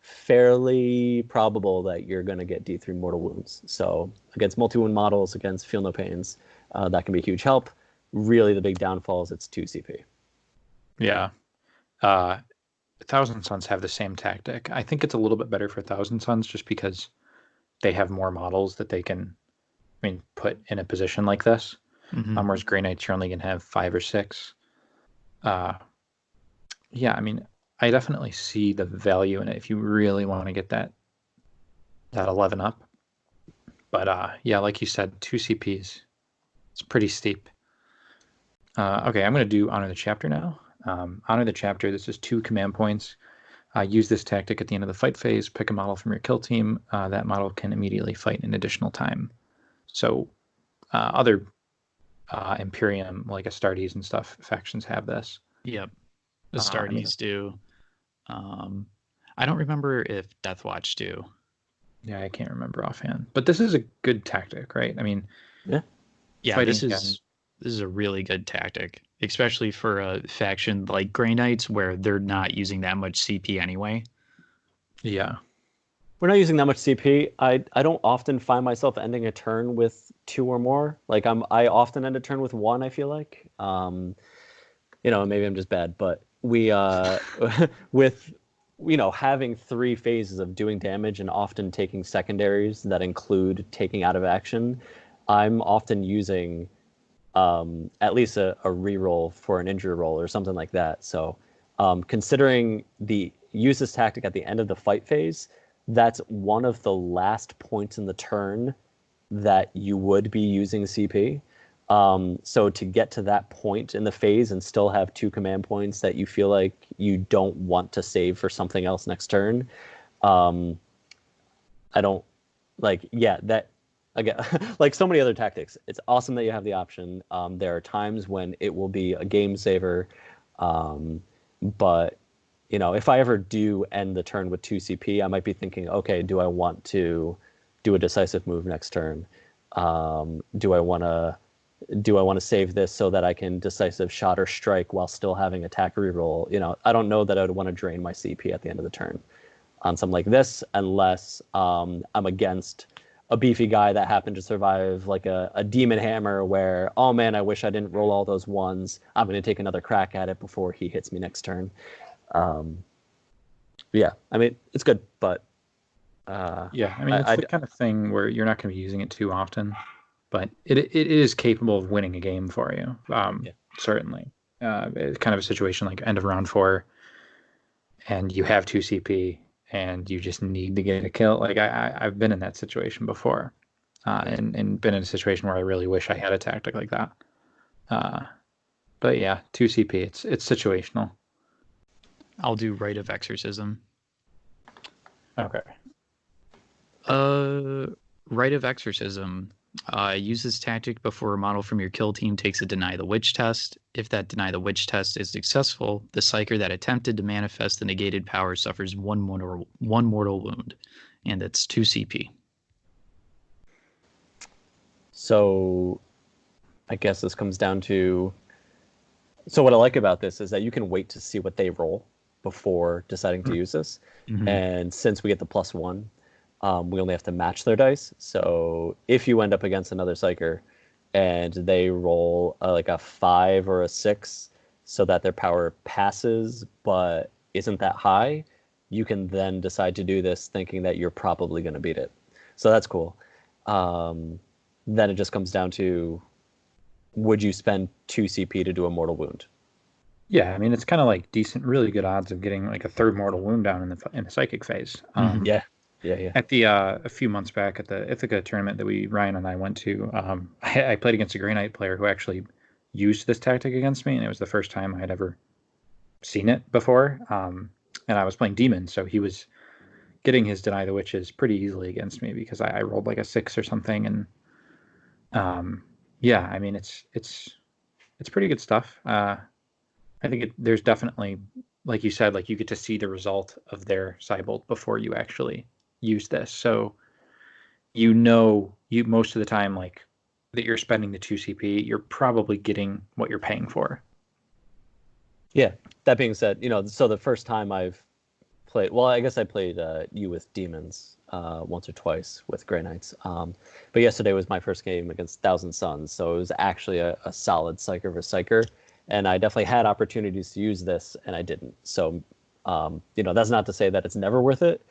fairly probable that you're going to get D3 mortal wounds. So against multi-wound models, against feel no pains, that can be a huge help. Really, the big downfall is it's 2 CP. Yeah. Thousand Sons have the same tactic. I think it's a little bit better for Thousand Sons just because they have more models that they can, I mean, put in a position like this. Whereas Grey Knights, you're only going to have 5 or 6. Yeah, I mean, I definitely see the value in it if you really want to get that 11 up. But yeah, like you said, 2 CPs. It's pretty steep. Okay, I'm going to do Honor the Chapter now. Honor the Chapter, this is 2 command points. Use this tactic at the end of the fight phase. Pick a model from your kill team. That model can immediately fight an additional time. So other Imperium, like Astartes and stuff, factions have this. Yep. Astartes do. I don't remember if Deathwatch do. Yeah, I can't remember offhand. But this is a good tactic, right? I mean, yeah, this is a really good tactic, especially for a faction like Grey Knights where they're not using that much CP anyway. Yeah. We're not using that much CP. I don't often find myself ending a turn with 2 or more. Like I often end a turn with 1, I feel like. You know, maybe I'm just bad, but we with, you know, having 3 phases of doing damage and often taking secondaries that include taking out of action, I'm often using at least a reroll for an injury roll or something like that. So considering the use this tactic at the end of the fight phase, that's one of the last points in the turn that you would be using CP. So to get to that point in the phase and still have 2 command points that you feel like you don't want to save for something else next turn, I don't like, yeah, that, again, like so many other tactics, it's awesome that you have the option. There are times when it will be a game saver, but, you know, if I ever do end the turn with 2 CP, I might be thinking, okay, do I want to do a decisive move next turn? Do I want to save this so that I can decisive shot or strike while still having attack reroll? You know, I don't know that I would want to drain my CP at the end of the turn on something like this, unless I'm against a beefy guy that happened to survive like a demon hammer where, oh man, I wish I didn't roll all those 1s. I'm going to take another crack at it before he hits me next turn. Yeah, I mean, it's good, but yeah, I mean, it's the kind of thing where you're not going to be using it too often, but it is capable of winning a game for you. Certainly. It's kind of a situation like end of round 4 and you have 2 CP and you just need to get a kill. Like I've been in that situation before, and been in a situation where I really wish I had a tactic like that. But yeah, 2 CP, it's situational. I'll do Rite of Exorcism. Okay. Rite of Exorcism. Use this tactic before a model from your kill team takes a Deny the Witch test. If that Deny the Witch test is successful, the Psyker that attempted to manifest the negated power suffers one mortal wound, and that's 2 CP. So I guess this comes down to... So what I like about this is that you can wait to see what they roll before deciding to use this. Mm-hmm. And since we get the +1, we only have to match their dice. So if you end up against another Psyker and they roll like a 5 or a 6 so that their power passes but isn't that high, you can then decide to do this thinking that you're probably going to beat it. So that's cool. Then it just comes down to, would you spend 2 CP to do a mortal wound? Yeah, I mean, it's kind of like decent, really good odds of getting like a 3rd mortal wound down in the psychic phase. Yeah. At the a few months back at the Ithaca tournament that Ryan and I went to, I played against a Grey Knight player who actually used this tactic against me, and it was the first time I had ever seen it before. And I was playing Demon, so he was getting his Deny the Witches pretty easily against me because I rolled like a 6 or something, and yeah, I mean it's pretty good stuff. I think there's definitely, like you said, like you get to see the result of their Cybolt before you actually use this, so you most of the time, like, that you're spending the 2 CP, you're probably getting what you're paying for. Yeah. That being said, so the first time I've played, well, I guess I played you with Demons once or twice with Grey Knights, but yesterday was my first game against Thousand Suns, so it was actually a solid Psyker versus Psyker, and I definitely had opportunities to use this and I didn't. So that's not to say that it's never worth it.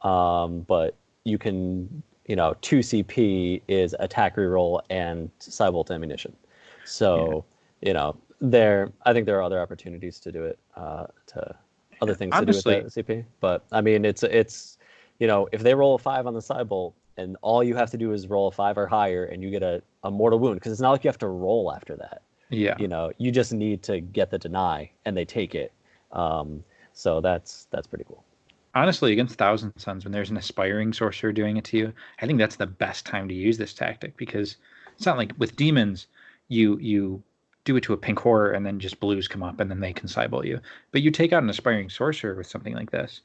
But you can, 2 CP is attack reroll and Cybolt ammunition. So, I think there are other opportunities to do it, other things honestly, to do with that CP. But I mean, it's if they roll a 5 on the Cybolt and all you have to do is roll a 5 or higher and you get a mortal wound, because it's not like you have to roll after that. Yeah. You just need to get the deny and they take it. So that's pretty cool. Honestly, against Thousand Suns, when there's an aspiring sorcerer doing it to you, I think that's the best time to use this tactic, because it's not like with demons, you do it to a pink horror and then just blues come up and then they can Cybolt you. But you take out an aspiring sorcerer with something like this.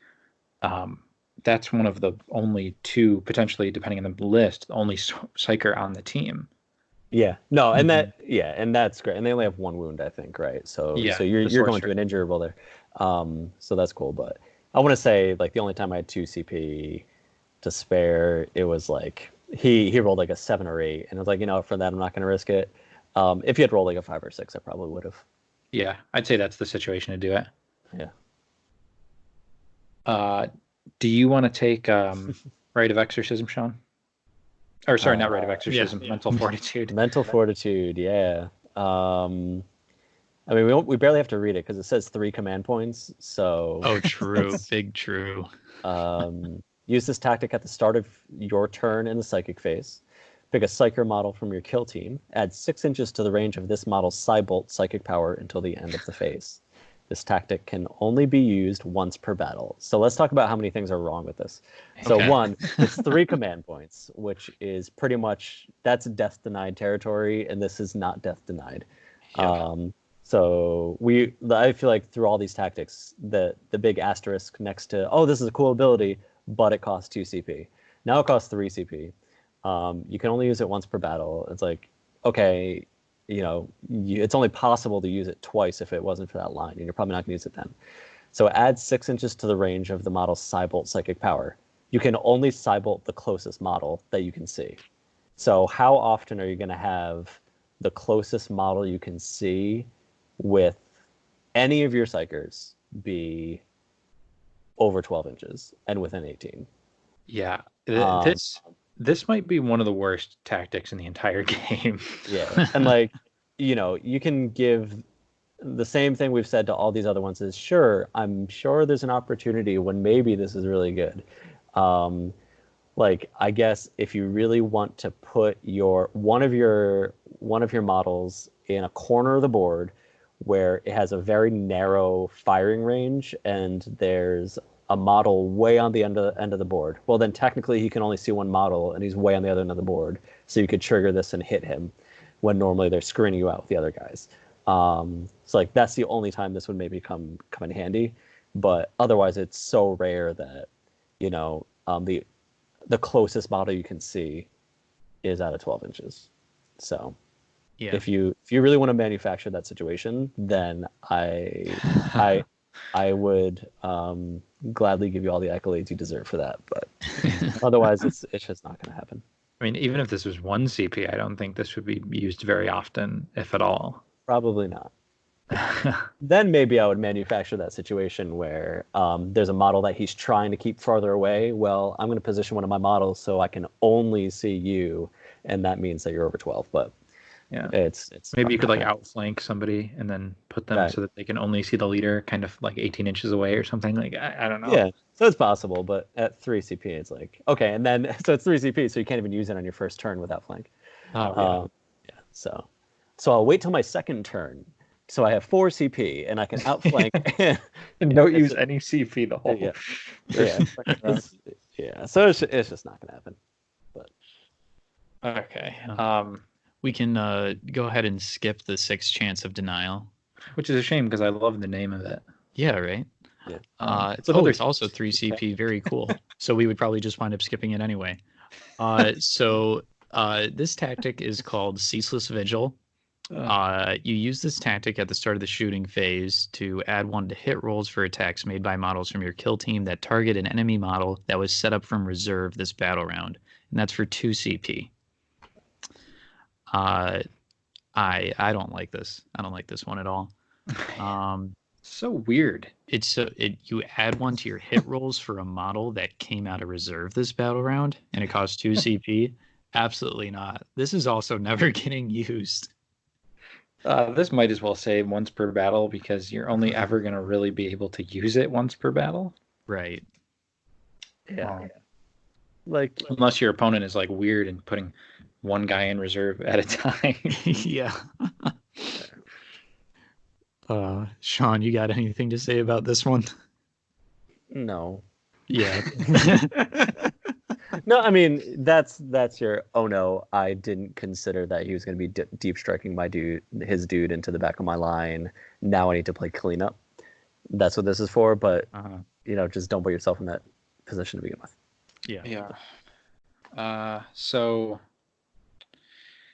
That's one of the only 2, potentially, depending on the list, only Psyker on the team. Yeah, no, and and that's great. And they only have 1 wound, I think, right? So yeah, so you're going to an injurable there. So that's cool. But I want to say, like, the only time I had 2 CP to spare, it was like he rolled like a 7 or 8, and I was like, for that I'm not going to risk it. If he had rolled like a 5 or 6, I probably would have. Yeah, I'd say that's the situation to do it. Yeah. Do you want to take Rite of Exorcism, Sean? Or sorry, not Rite of Exorcism. Yeah. Mental Fortitude. Mental Fortitude. Yeah. I mean, we barely have to read it because it says 3 command points. So. Oh, true. Big true. Use this tactic at the start of your turn in the psychic phase. Pick a Psyker model from your kill team. Add 6 inches to the range of this model's Cybolt psychic power until the end of the phase. This tactic can only be used once per battle. So let's talk about how many things are wrong with this. So Okay. 1, it's 3 command points, which is pretty much, that's death denied territory, and this is not death denied. Yep. So I feel like through all these tactics, the big asterisk next to, oh, this is a cool ability, but it costs 2 CP. Now it costs 3 CP. You can only use it once per battle. It's like, okay, it's only possible to use it twice if it wasn't for that line, and you're probably not going to use it then. So add 6 inches to the range of the model's Cybolt psychic power. You can only Cybolt the closest model that you can see. So how often are you going to have the closest model you can see with any of your Psykers be over 12 inches and within 18? Yeah, this might be one of the worst tactics in the entire game. Yeah, and you can give the same thing we've said to all these other ones is, sure, I'm sure there's an opportunity when maybe this is really good. I guess if you really want to put one of your models in a corner of the board where it has a very narrow firing range and there's a model way on the end of the board. Well, then technically he can only see one model, and he's way on the other end of the board. So you could trigger this and hit him when normally they're screening you out with the other guys. So like that's the only time this would maybe come in handy. But otherwise, it's so rare that the closest model you can see is out of 12 inches. So Yeah. if you really want to manufacture that situation, then I would gladly give you all the accolades you deserve for that. But otherwise, it's just not going to happen. I mean, even if this was one CP, I don't think this would be used very often, if at all. Probably not. Then maybe I would manufacture that situation where there's a model that he's trying to keep farther away. Well, I'm going to position one of my models so I can only see you, and that means that you're over 12. But yeah, it's maybe you could like outflank somebody and then put them so that they can only see the leader kind of like 18 inches away or something. Like I don't know. Yeah, so it's possible, but at 3 CP, it's like okay, and then so it's 3 CP, so you can't even use it on your first turn with outflank. Oh yeah. So I'll wait till my second turn. So I have 4 CP, and I can outflank. and don't use any CP the whole. Yeah. So it's just not going to happen. But okay. We can go ahead and skip the 6 chance of denial, which is a shame because I love the name of it. Yeah. Right. Yeah. It's also 3 CP. Very cool. So we would probably just wind up skipping it anyway. So this tactic is called Ceaseless Vigil. You use this tactic at the start of the shooting phase to add 1 to hit rolls for attacks made by models from your kill team that target an enemy model that was set up from reserve this battle round, and that's for 2 CP. I don't like this. I don't like this one at all. So weird. You add 1 to your hit rolls for a model that came out of reserve this battle round, and it costs 2 CP. Absolutely not. This is also never getting used. This might as well say once per battle because you're only ever going to really be able to use it once per battle. Right. Yeah. Like unless your opponent is like weird and putting 1 guy in reserve at a time. Yeah. Sean, you got anything to say about this one? No. Yeah. No, I mean that's your oh no, I didn't consider that he was going to be deep striking his dude into the back of my line. Now I need to play cleanup. That's what this is for, but just don't put yourself in that position to begin with. Yeah. Yeah. So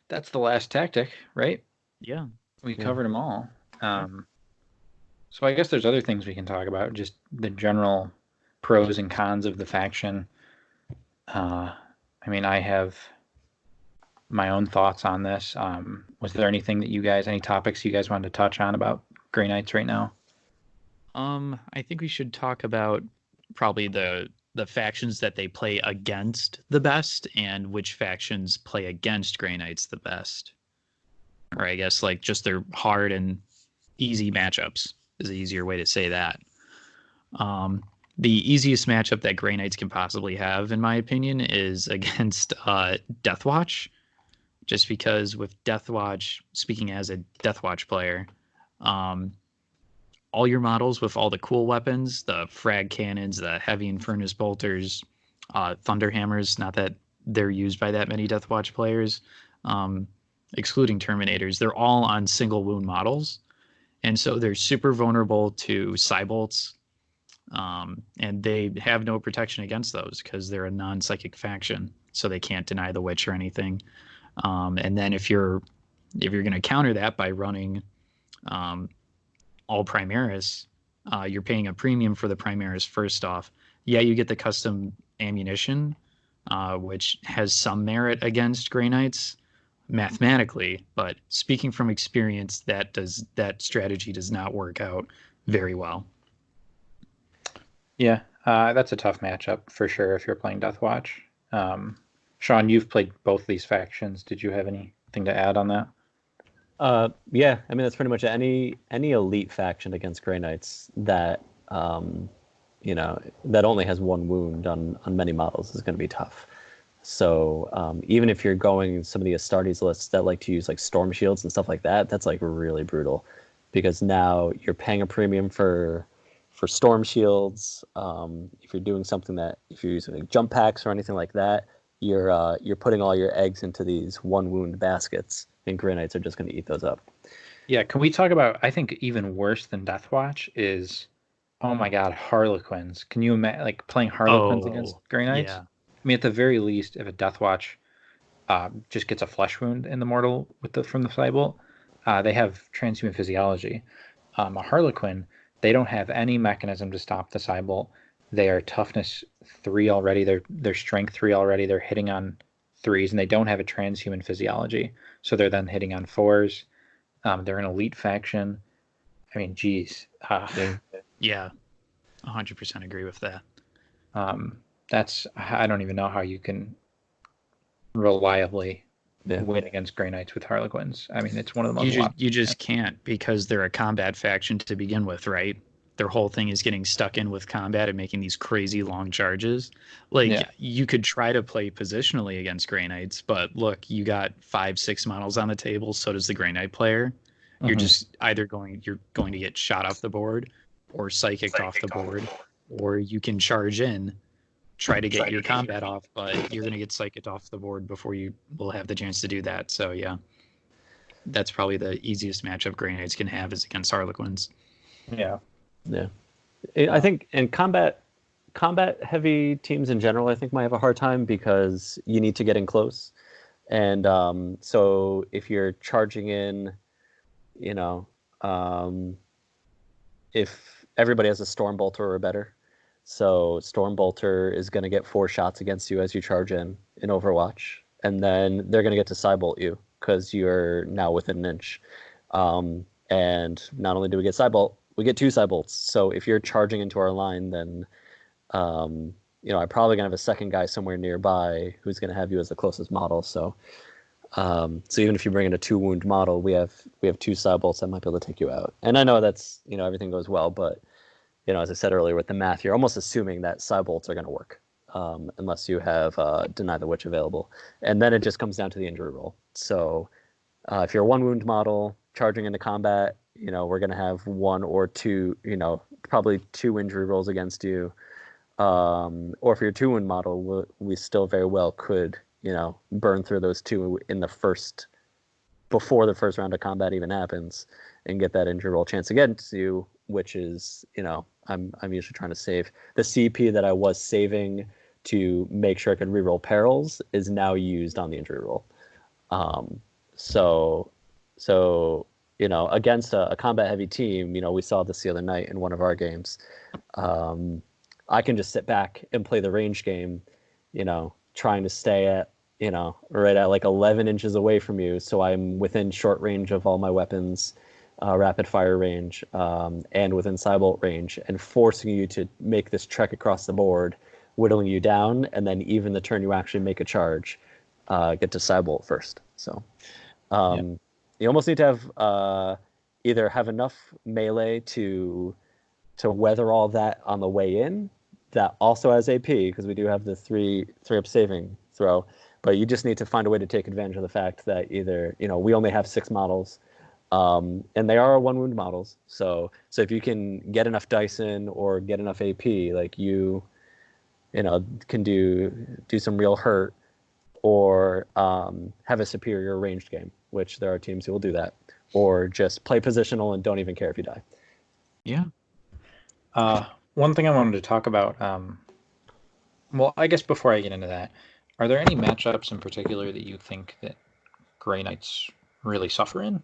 that's the last tactic, right? Yeah. We covered them all. So I guess there's other things we can talk about, just the general pros and cons of the faction. I mean, I have my own thoughts on this. Was there any topics you guys wanted to touch on about Grey Knights right now? I think we should talk about probably the factions that they play against the best and which factions play against Grey Knights the best. Or I guess like just their hard and easy matchups is the easier way to say that. The easiest matchup that Grey Knights can possibly have, in my opinion, is against Deathwatch. Just because with Deathwatch, speaking as a Deathwatch player, all your models with all the cool weapons, the frag cannons, the heavy and furnace bolters, thunder hammers, not that they're used by that many Deathwatch players, excluding Terminators, they're all on single wound models. And so they're super vulnerable to Cybolts. And they have no protection against those because they're a non-psychic faction, so they can't deny the witch or anything. And then if you're going to counter that by running all Primaris, you're paying a premium for the Primaris first off. Yeah, you get the custom ammunition, which has some merit against Grey Knights mathematically, but speaking from experience, that strategy does not work out very well. Yeah, that's a tough matchup for sure if you're playing Deathwatch. Sean, you've played both these factions. Did you have anything to add on that? Yeah, I mean that's pretty much any elite faction against Grey Knights that that only has 1 wound on many models is going to be tough. So even if you're going some of the Astartes lists that like to use like storm shields and stuff like that, that's like really brutal because now you're paying a premium for for storm shields. If you're doing something if you're using jump packs or anything like that, you're putting all your eggs into these 1 wound baskets, and Grey Knights are just going to eat those up. Yeah, can we talk about, I think even worse than Deathwatch is, oh my God, Harlequins. Can you imagine, like, playing Harlequins against Grey Knights? Yeah. I mean, at the very least, if a Deathwatch just gets a flesh wound in the mortal from the Cybolt, they have transhuman physiology. A Harlequin, they don't have any mechanism to stop the Cybolt. They are toughness 3 already. They're strength 3 already. They're hitting on 3s, and they don't have a transhuman physiology. So they're then hitting on 4s. They're an elite faction. I mean, geez. Yeah, 100% agree with that. I don't even know how you can reliably win against Grey Knights with Harlequins. I mean, it's one of the most... You just can't, because they're a combat faction to begin with, right? Their whole thing is getting stuck in with combat and making these crazy long charges. Like, you could try to play positionally against Grey Knights, but look, you got 5-6 models on the table, so does the Grey Knight player. You're just either going to get shot off the board or psychicked off the board, or you can charge in, try to get your combat off, but you're going to get psychicked off the board before you will have the chance to do that. So yeah, that's probably the easiest matchup Grey Knights can have is against Harlequins. Yeah. I think in combat heavy teams in general, I think might have a hard time because you need to get in close. And so if you're charging in, if everybody has a Stormbolter or better, so Stormbolter is going to get 4 shots against you as you charge in Overwatch, and then they're going to get to Cybolt you because you're now within an inch. And not only do we get Cybolt, we get 2 Cybolts. So if you're charging into our line, then I'm probably gonna have a second guy somewhere nearby who's gonna have you as the closest model. So even if you bring in a 2 wound model, we have 2 Cybolts that might be able to take you out. And I know that's everything goes well, but as I said earlier with the math, you're almost assuming that Cybolts are gonna work unless you have Deny the Witch available, and then it just comes down to the injury roll. So if you're a 1 wound model charging into combat, we're going to have 1 or 2, probably 2 injury rolls against you. Or if you're a 2 wound model, we still very well could, burn through those 2 before the first round of combat even happens and get that injury roll chance against you, which is, I'm usually trying to save. The CP that I was saving to make sure I could reroll perils is now used on the injury roll. So against a combat-heavy team, we saw this the other night in one of our games. I can just sit back and play the range game, trying to stay at, right at like 11 inches away from you, so I'm within short range of all my weapons, rapid-fire range, and within Cybolt range, and forcing you to make this trek across the board, whittling you down, and then even the turn you actually make a charge, get to Cybolt first. So... You almost need to have either have enough melee to weather all that on the way in. That also has AP because we do have the 3-up saving throw. But you just need to find a way to take advantage of the fact that either we only have 6 models, and they are 1 wound models. So if you can get enough dice in or get enough AP, like you can do some real hurt, or have a superior ranged game, which there are teams who will do that, or just play positional and don't even care if you die. Yeah. One thing I wanted to talk about, well, I guess before I get into that, are there any matchups in particular that you think that Grey Knights really suffer in?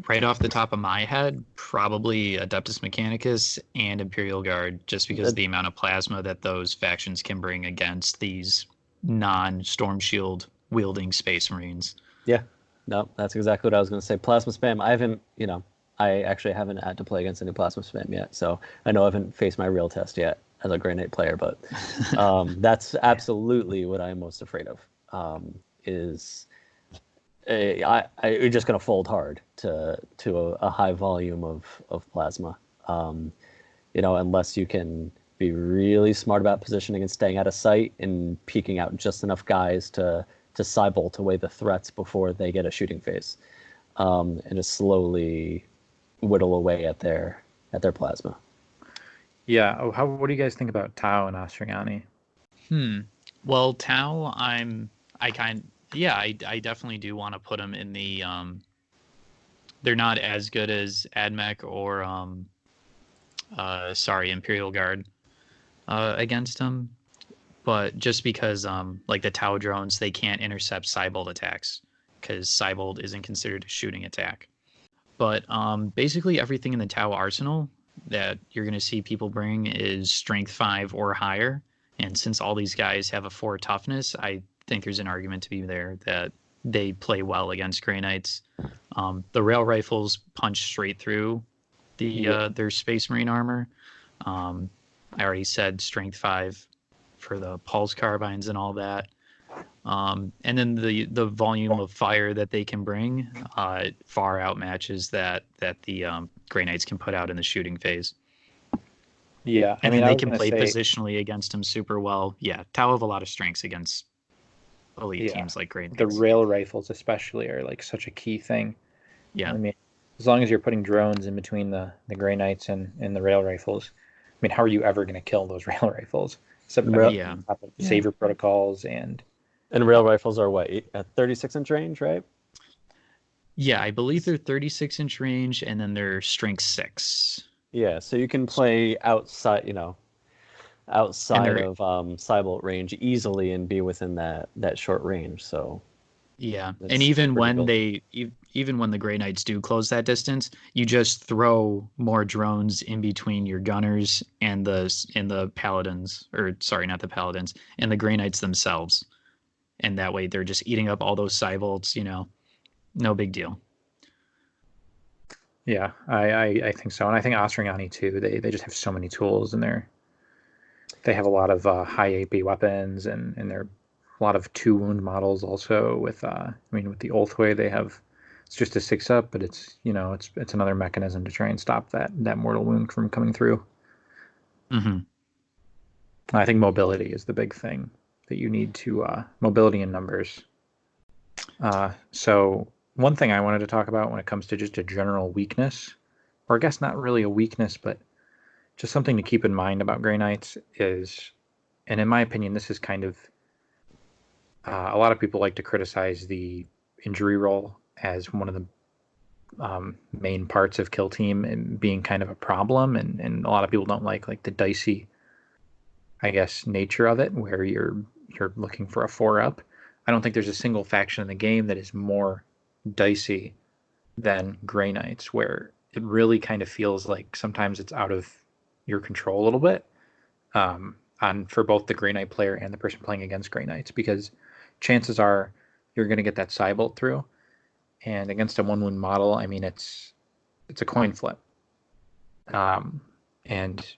Right off the top of my head, probably Adeptus Mechanicus and Imperial Guard, just because of the amount of plasma that those factions can bring against these non-Storm Shield wielding Space Marines. Yeah, no, that's exactly what I was going to say. Plasma spam, I actually haven't had to play against any plasma spam yet, so I know I haven't faced my real test yet as a Grey Knight player, but that's absolutely what I'm most afraid of, is you're just going to fold hard to a high volume of plasma, unless you can be really smart about positioning and staying out of sight and peeking out just enough guys to Cybolt away the threats before they get a shooting phase, and just slowly whittle away at their plasma. Yeah. Oh, what do you guys think about Tau and Ostriani? Well, Tau, I definitely do want to put them in the they're not as good as AdMech or Imperial Guard against them, but just because like the Tau drones, they can't intercept Cybolt attacks because Cybolt isn't considered a shooting attack. But basically everything in the Tau arsenal that you're going to see people bring is strength 5 or higher. And since all these guys have a 4 toughness, I think there's an argument to be there that they play well against Grey Knights. The rail rifles punch straight through their Space Marine armor. I already said strength 5 for the pulse carbines and all that. And then the volume of fire that they can bring far outmatches that the Grey Knights can put out in the shooting phase. Yeah, and then they can play positionally against them super well. Yeah, Tau have a lot of strengths against elite teams like Grey Knights. The rail rifles especially are like such a key thing. Yeah. I mean, as long as you're putting drones in between the Grey Knights and the rail rifles, I mean, how are you ever going to kill those rail rifles? Except on top of saver protocols and rail rifles are what, at 36-inch range, right? Yeah, I believe they're 36-inch range, and then they're strength 6. Yeah, so you can play outside of Cybolt range easily and be within that short range. So yeah, and even when the Grey Knights do close that distance, you just throw more drones in between your gunners and the paladins, or sorry, not the paladins, and the Grey Knights themselves, and that way they're just eating up all those Cybolts. No big deal. Yeah, I think so, and I think Ostriani too. They just have so many tools, and they have a lot of high AP weapons, and they're a lot of 2 wound models also. With with the Ulthway, they have it's just a 6-up, but it's it's another mechanism to try and stop that mortal wound from coming through. Mm-hmm. I think mobility is the big thing that you need to mobility in numbers. So one thing I wanted to talk about when it comes to just a general weakness, or I guess not really a weakness, but just something to keep in mind about Grey Knights is, and in my opinion, this is kind of, a lot of people like to criticize the injury roll as one of the main parts of Kill Team and being kind of a problem, and a lot of people don't like the dicey, I guess, nature of it, where you're looking for a 4-up. I don't think there's a single faction in the game that is more dicey than Grey Knights, where it really kind of feels like sometimes it's out of your control a little bit, for both the Grey Knight player and the person playing against Grey Knights, because chances are you're going to get that Cybolt through, and against a 1-wound model, I mean, it's a coin flip, and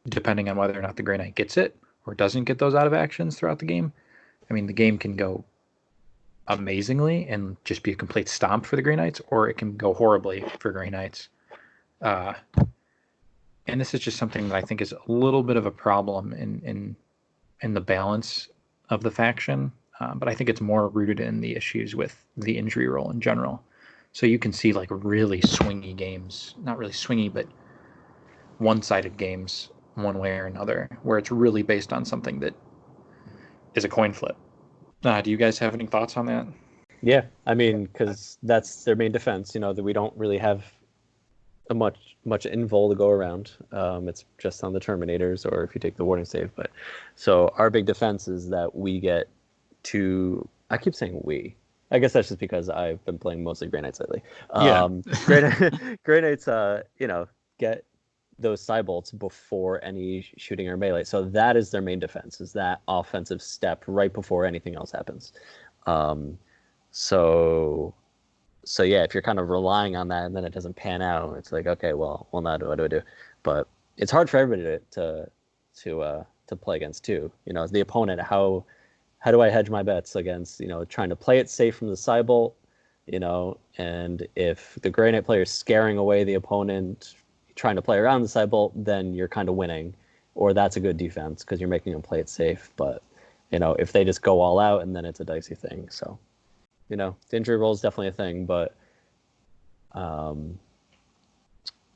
depending on whether or not the Grey Knight gets it or doesn't get those out of actions throughout the game, I mean, the game can go amazingly and just be a complete stomp for the Grey Knights, or it can go horribly for Grey Knights. And this is just something that I think is a little bit of a problem in the balance of the faction, but I think it's more rooted in the issues with the injury roll in general. So you can see really swingy games, not really swingy, but one-sided games one way or another, where it's really based on something that is a coin flip. Do you guys have any thoughts on that? Yeah, I mean, because that's their main defense. That we don't really have a much invul to go around. It's just on the Terminators, or if you take the warning save. But so our big defense is that we get to. I keep saying we. I guess that's just because I've been playing mostly Grey Knights lately. Grey Knights, get those Cybolts before any shooting or melee. So that is their main defense, is that offensive step right before anything else happens. So yeah, if you're kind of relying on that and then it doesn't pan out, it's like, okay, well now what do I do? But it's hard for everybody to play against too. The opponent, how do I hedge my bets against, trying to play it safe from the Cybolt, and if the Grey Knight player is scaring away the opponent, trying to play around the Cybolt, then you're kind of winning, or that's a good defense because you're making them play it safe. But if they just go all out, and then it's a dicey thing. So the injury roll is definitely a thing, but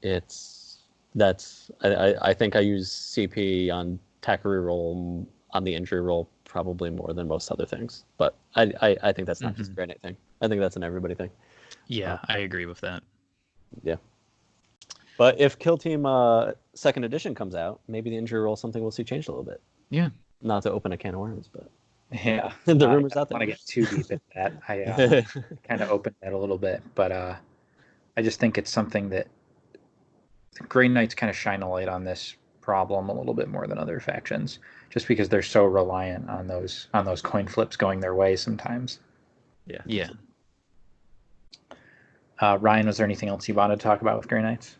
it's That's I think I use CP on tech reroll on the injury roll probably more than most other things. But I think that's not just a Grenade thing. I think that's an everybody thing. Yeah, I agree with that. Yeah. But if Kill Team second edition comes out, maybe the injury roll something we'll see changed a little bit. Yeah. Not to open a can of worms, but yeah, the rumors out I there. don't want to get too deep into that. I kind of opened that a little bit, but I just think it's something that the Grey Knights kind of shine a light on this problem a little bit more than other factions, just because they're so reliant on those coin flips going their way sometimes. Yeah. Yeah. Ryan, was there anything else you wanted to talk about with Grey Knights?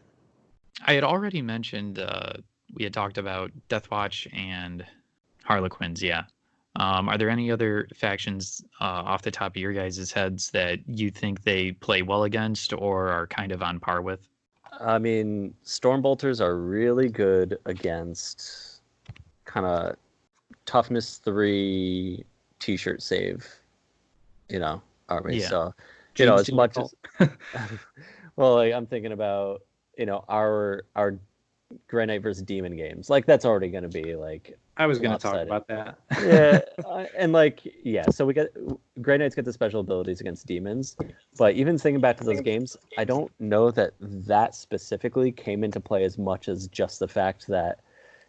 I had already mentioned we had talked about Deathwatch and Harlequins. Yeah. Are there any other factions off the top of your guys' heads that you think they play well against or are kind of on par with? I mean, Stormbolters are really good against kind of toughness 3 t-shirt save, army. Yeah. So, James as much as well, like I'm thinking about, our Grey Knight versus Demon games. Like that's already going to be like I was going to talk lopsided. about that. Yeah, and so we get Grey Knights get the special abilities against demons, but even thinking back to those games, I don't know that specifically came into play as much as just the fact that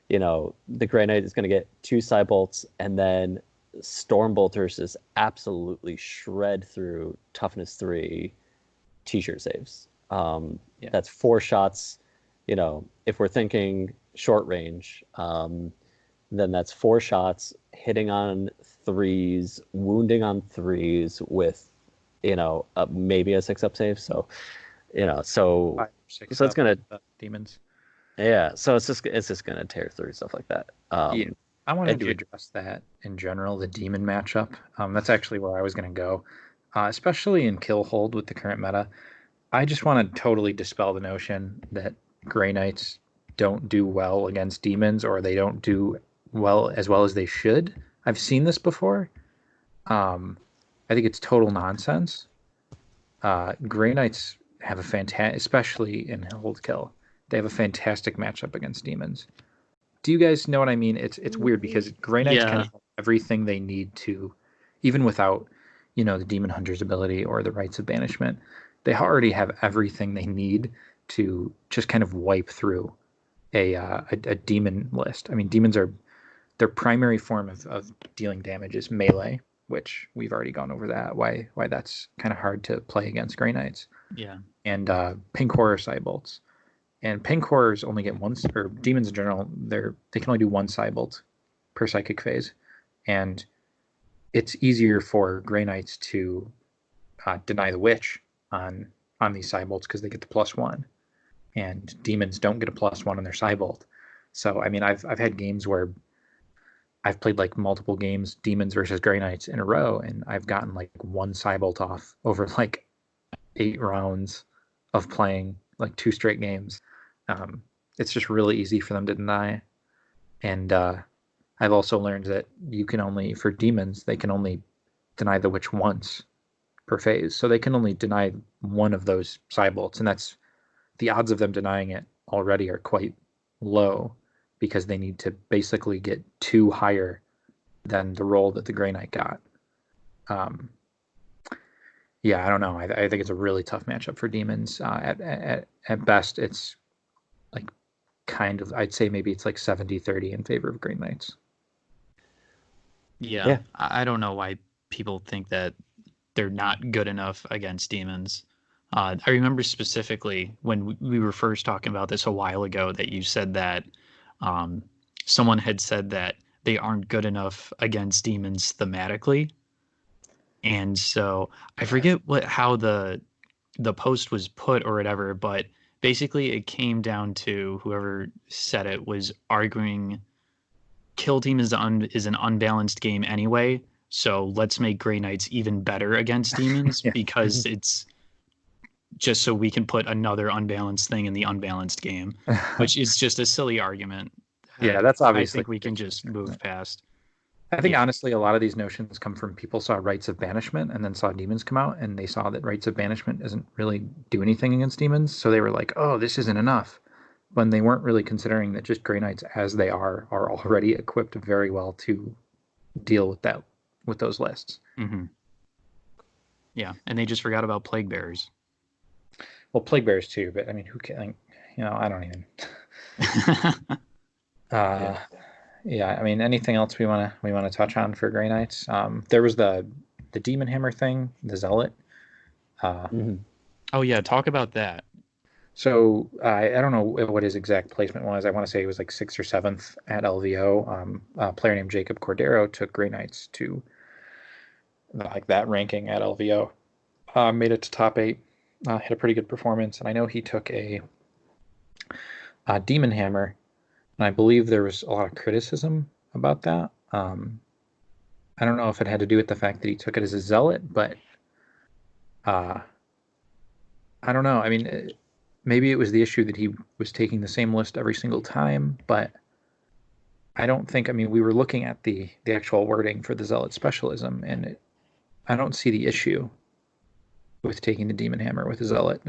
the Grey Knight is going to get 2 Cybolts, and then Stormbolters is absolutely shred through toughness 3 t-shirt saves. That's 4 shots. If we're thinking short range, then that's 4 shots hitting on 3s, wounding on 3s with, maybe a 6-up save. So, so 5 or 6 so it's gonna demons. Yeah, so it's just gonna tear through stuff like that. Yeah, I wanted to address that in general, the demon matchup. That's actually where I was going to go, especially in kill hold with the current meta. I just want to totally dispel the notion that Grey Knights don't do well against demons, or they don't do well as they should. I've seen this before. I think it's total nonsense. Grey Knights have a fantastic, especially in hold kill, they have a fantastic matchup against demons. Do you guys know what I mean? It's weird because Grey Knights kind of have everything they need to, even without, the Demon Hunter's ability or the Rites of Banishment, they already have everything they need to just kind of wipe through a demon list. I mean, demons are their primary form of dealing damage is melee, which we've already gone over that. Why that's kind of hard to play against Grey Knights. Yeah. And pink horror Cybolts. And pink horrors only get one, or demons in general, they can only do 1 Cybolt per psychic phase. And it's easier for Grey Knights to deny the witch on these Cybolts because they get the +1. And demons don't get a +1 on their Cybolt. So, I mean, I've had games where I've played like multiple games, demons versus Grey Knights in a row, and I've gotten like 1 Cybolt off over like 8 rounds of playing, like 2 straight games. It's just really easy for them to deny. And I've also learned that you can only, for demons, they can only deny the witch once per phase. So they can only deny 1 of those Cybolts, and that's the odds of them denying it already are quite low because they need to basically get 2 higher than the roll that the Grey Knight got. Yeah, I don't know. I think it's a really tough matchup for demons. At best, it's like kind of, I'd say maybe it's like 70-30 in favor of Grey Knights. Yeah. I don't know why people think that they're not good enough against demons. I remember specifically when we were first talking about this a while ago that you said that someone had said that they aren't good enough against demons thematically. And so I forget how the post was put or whatever, but basically it came down to whoever said it was arguing Kill Team is an unbalanced game anyway, so let's make Grey Knights even better against demons because it's just so we can put another unbalanced thing in the unbalanced game, which is just a silly argument. Yeah, that's obviously. I think we can just move past. I think honestly, a lot of these notions come from people saw Rites of Banishment and then saw demons come out, and they saw that Rites of Banishment doesn't really do anything against demons, so they were like, "Oh, this isn't enough." when they weren't really considering that just Grey Knights as they are already equipped very well to deal with those lists. Mm-hmm. Yeah, and they just forgot about Plague Bearers. Well, Plague Bearers too, but I mean, who can? I don't even. Yeah, I mean, anything else we want to touch on for Grey Knights? There was the Demon Hammer thing, the Zealot. Oh yeah, talk about that. So I don't know what his exact placement was. I want to say it was like 6th or 7th at LVO. A player named Jacob Cordero took Grey Knights to like that ranking at LVO. Made it to top 8. Had a pretty good performance, and I know he took a Demon Hammer, and I believe there was a lot of criticism about that. I don't know if it had to do with the fact that he took it as a Zealot, but I don't know. I mean, maybe it was the issue that he was taking the same list every single time, but I don't think. I mean, we were looking at the actual wording for the Zealot specialism, and I don't see the issue with taking the Demon Hammer with the Zealot.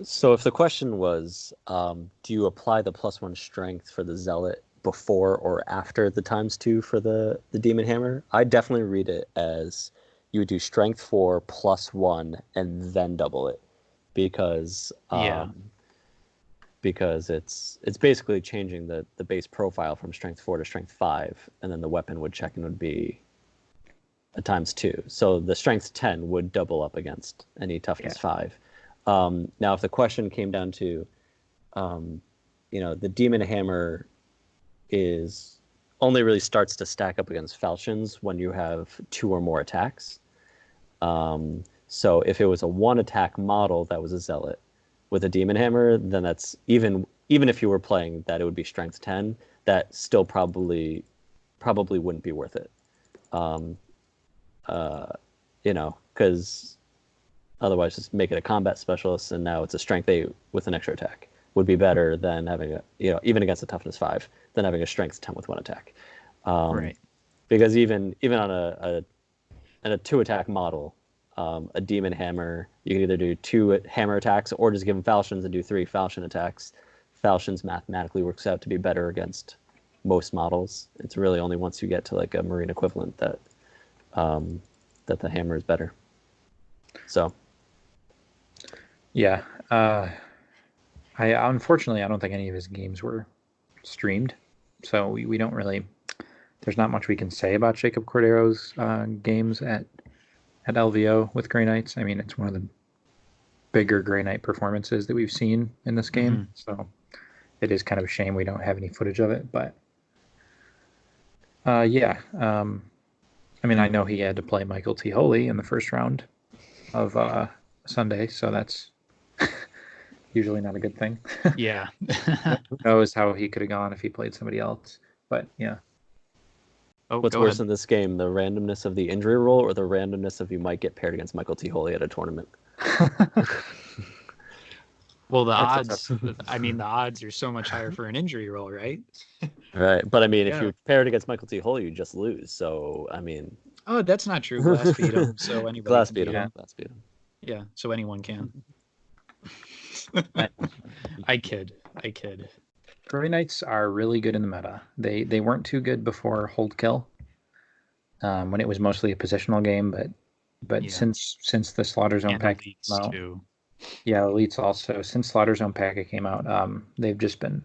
So if the question was, do you apply the +1 strength for the Zealot before or after the ×2 for the Demon Hammer, I definitely read it as you would do strength 4 +1 and then double it, because it's basically changing the base profile from strength 4 to strength 5, and then the weapon would check and would be a ×2. So the strength 10 would double up against any toughness 5. Now, if the question came down to, the Demon Hammer is only really starts to stack up against Falchions when you have 2 or more attacks. So if it was a 1 attack model that was a Zealot with a Demon Hammer, then that's even if you were playing that, it would be strength 10. That still probably wouldn't be worth it. Because otherwise just make it a combat specialist, and now it's a strength 8 with an extra attack. Would be better than having even against a toughness 5, than having a strength 10 with 1 attack. Right. Because even on a 2 attack model, a Demon Hammer, you can either do 2 hammer attacks or just give him Falchions and do 3 Falchion attacks. Falchions mathematically works out to be better against most models. It's really only once you get to like a Marine equivalent that the hammer is better. So yeah, unfortunately I don't think any of his games were streamed, so we don't really. There's not much we can say about Jacob Cordero's games at LVO with Grey Knights. I mean, it's one of the bigger Grey Knight performances that we've seen in this game, so it is kind of a shame we don't have any footage of it. But I mean, I know he had to play Michael T. Holy in the first round of Sunday, so that's usually not a good thing. Yeah. Who knows how he could have gone if he played somebody else? But yeah. Oh, what's worse in this game, the randomness of the injury roll or the randomness of you might get paired against Michael T. Holy at a tournament? Well, the odds are so much higher for an injury roll, right? Right. But I mean, if you pair it against Michael T. Holy, you just lose. So, I mean. Oh, that's not true. Glass beat him. So anybody Glass beat him. Yeah, so anyone can. I kid. Grey Knights are really good in the meta. They weren't too good before Hold Kill, when it was mostly a positional game, but since the Slaughter Zone pack came out, yeah, Elites also, since Slaughter Zone pack came out, they've just been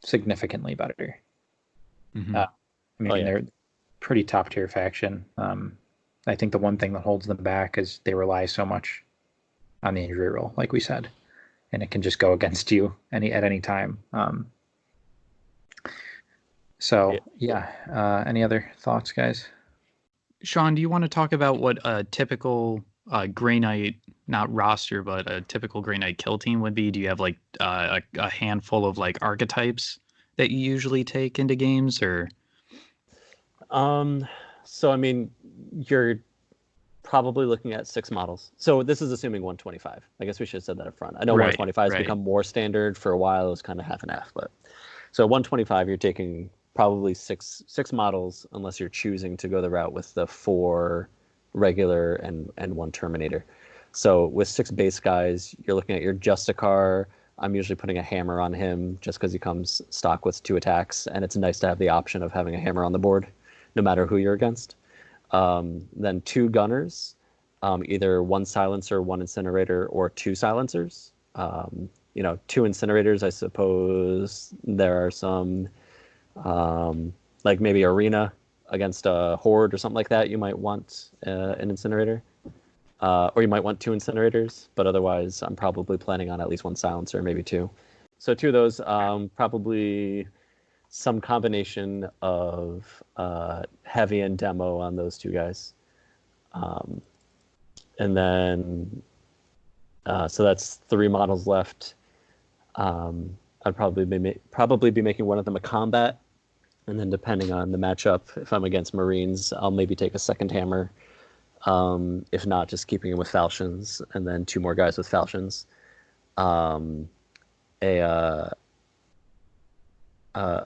significantly better. They're pretty top tier faction. I think the one thing that holds them back is they rely so much on the injury roll, like we said, and it can just go against you at any time. Any other thoughts, guys? Sean, do you want to talk about what a typical Grey Knight, not roster, but a typical Grey Knight kill team would be? Do you have like a handful of like archetypes that you usually take into games, or? So I mean, you're probably looking at 6 models. So this is assuming 125. I guess we should have said that up front. I know 125 has become more standard. For a while, it was kind of half and half, but so 125, you're taking probably six models, unless you're choosing to go the route with the 4 regular and 1 Terminator. So with 6 base guys, you're looking at your Justicar, I'm usually putting a hammer on him just because he comes stock with 2 attacks, and it's nice to have the option of having a hammer on the board, no matter who you're against. Then 2 gunners, either 1 silencer, 1 incinerator, or 2 silencers. 2 incinerators, I suppose there are some, like maybe arena against a horde or something like that. You might want an incinerator. Or you might want 2 incinerators, but otherwise I'm probably planning on at least 1 silencer, maybe 2. So 2 of those, probably some combination of heavy and demo on those 2 guys. And then, so that's 3 models left. I'd probably be making one of them a combat, and then depending on the matchup, if I'm against Marines, I'll maybe take a second hammer. If not, just keeping him with Falchions, and then 2 more guys with Falchions. A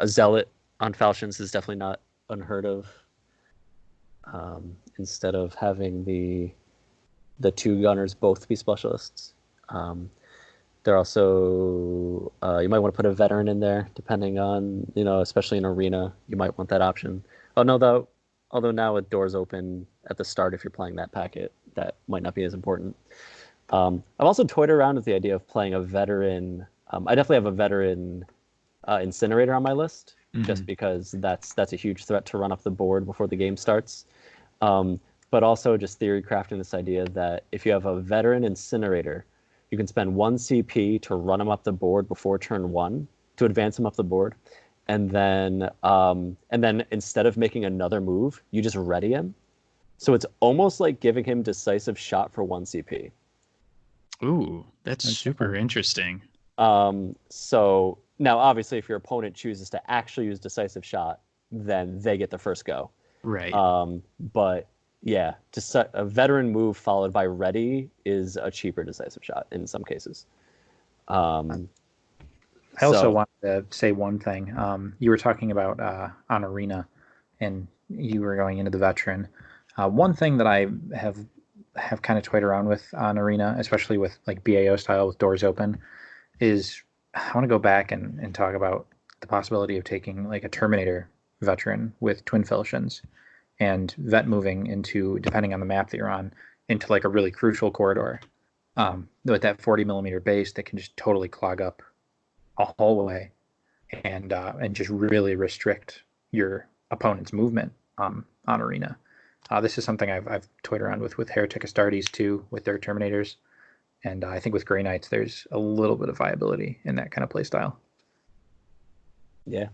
zealot on Falchions is definitely not unheard of. Instead of having the 2 gunners both be specialists. They're also, you might want to put a veteran in there, depending on, especially in arena, you might want that option. Although now with doors open at the start, if you're playing that packet, that might not be as important. I've also toyed around with the idea of playing a veteran. I definitely have a veteran incinerator on my list, just because that's a huge threat to run up the board before the game starts. But also just theory crafting this idea that if you have a veteran incinerator, you can spend 1 CP to run him up the board before turn 1 to advance him up the board. And then instead of making another move, you just ready him. So it's almost like giving him decisive shot for 1 CP. Ooh, that's super interesting. So now, obviously, if your opponent chooses to actually use decisive shot, then they get the first go. Right. But yeah, just a veteran move followed by ready is a cheaper decisive shot in some cases. I also wanted to say one thing. You were talking about on arena, and you were going into the veteran. One thing that I have kind of toyed around with on arena, especially with like BAO style with doors open, is I want to go back and talk about the possibility of taking like a Terminator veteran with twin Falchions and vet moving into, depending on the map that you're on, into like a really crucial corridor with that 40 millimeter base that can just totally clog up a hallway and just really restrict your opponent's movement on arena. This is something I've toyed around with Heretic Astartes too, with their Terminators, and I think with Grey Knights there's a little bit of viability in that kind of play style. Yeah,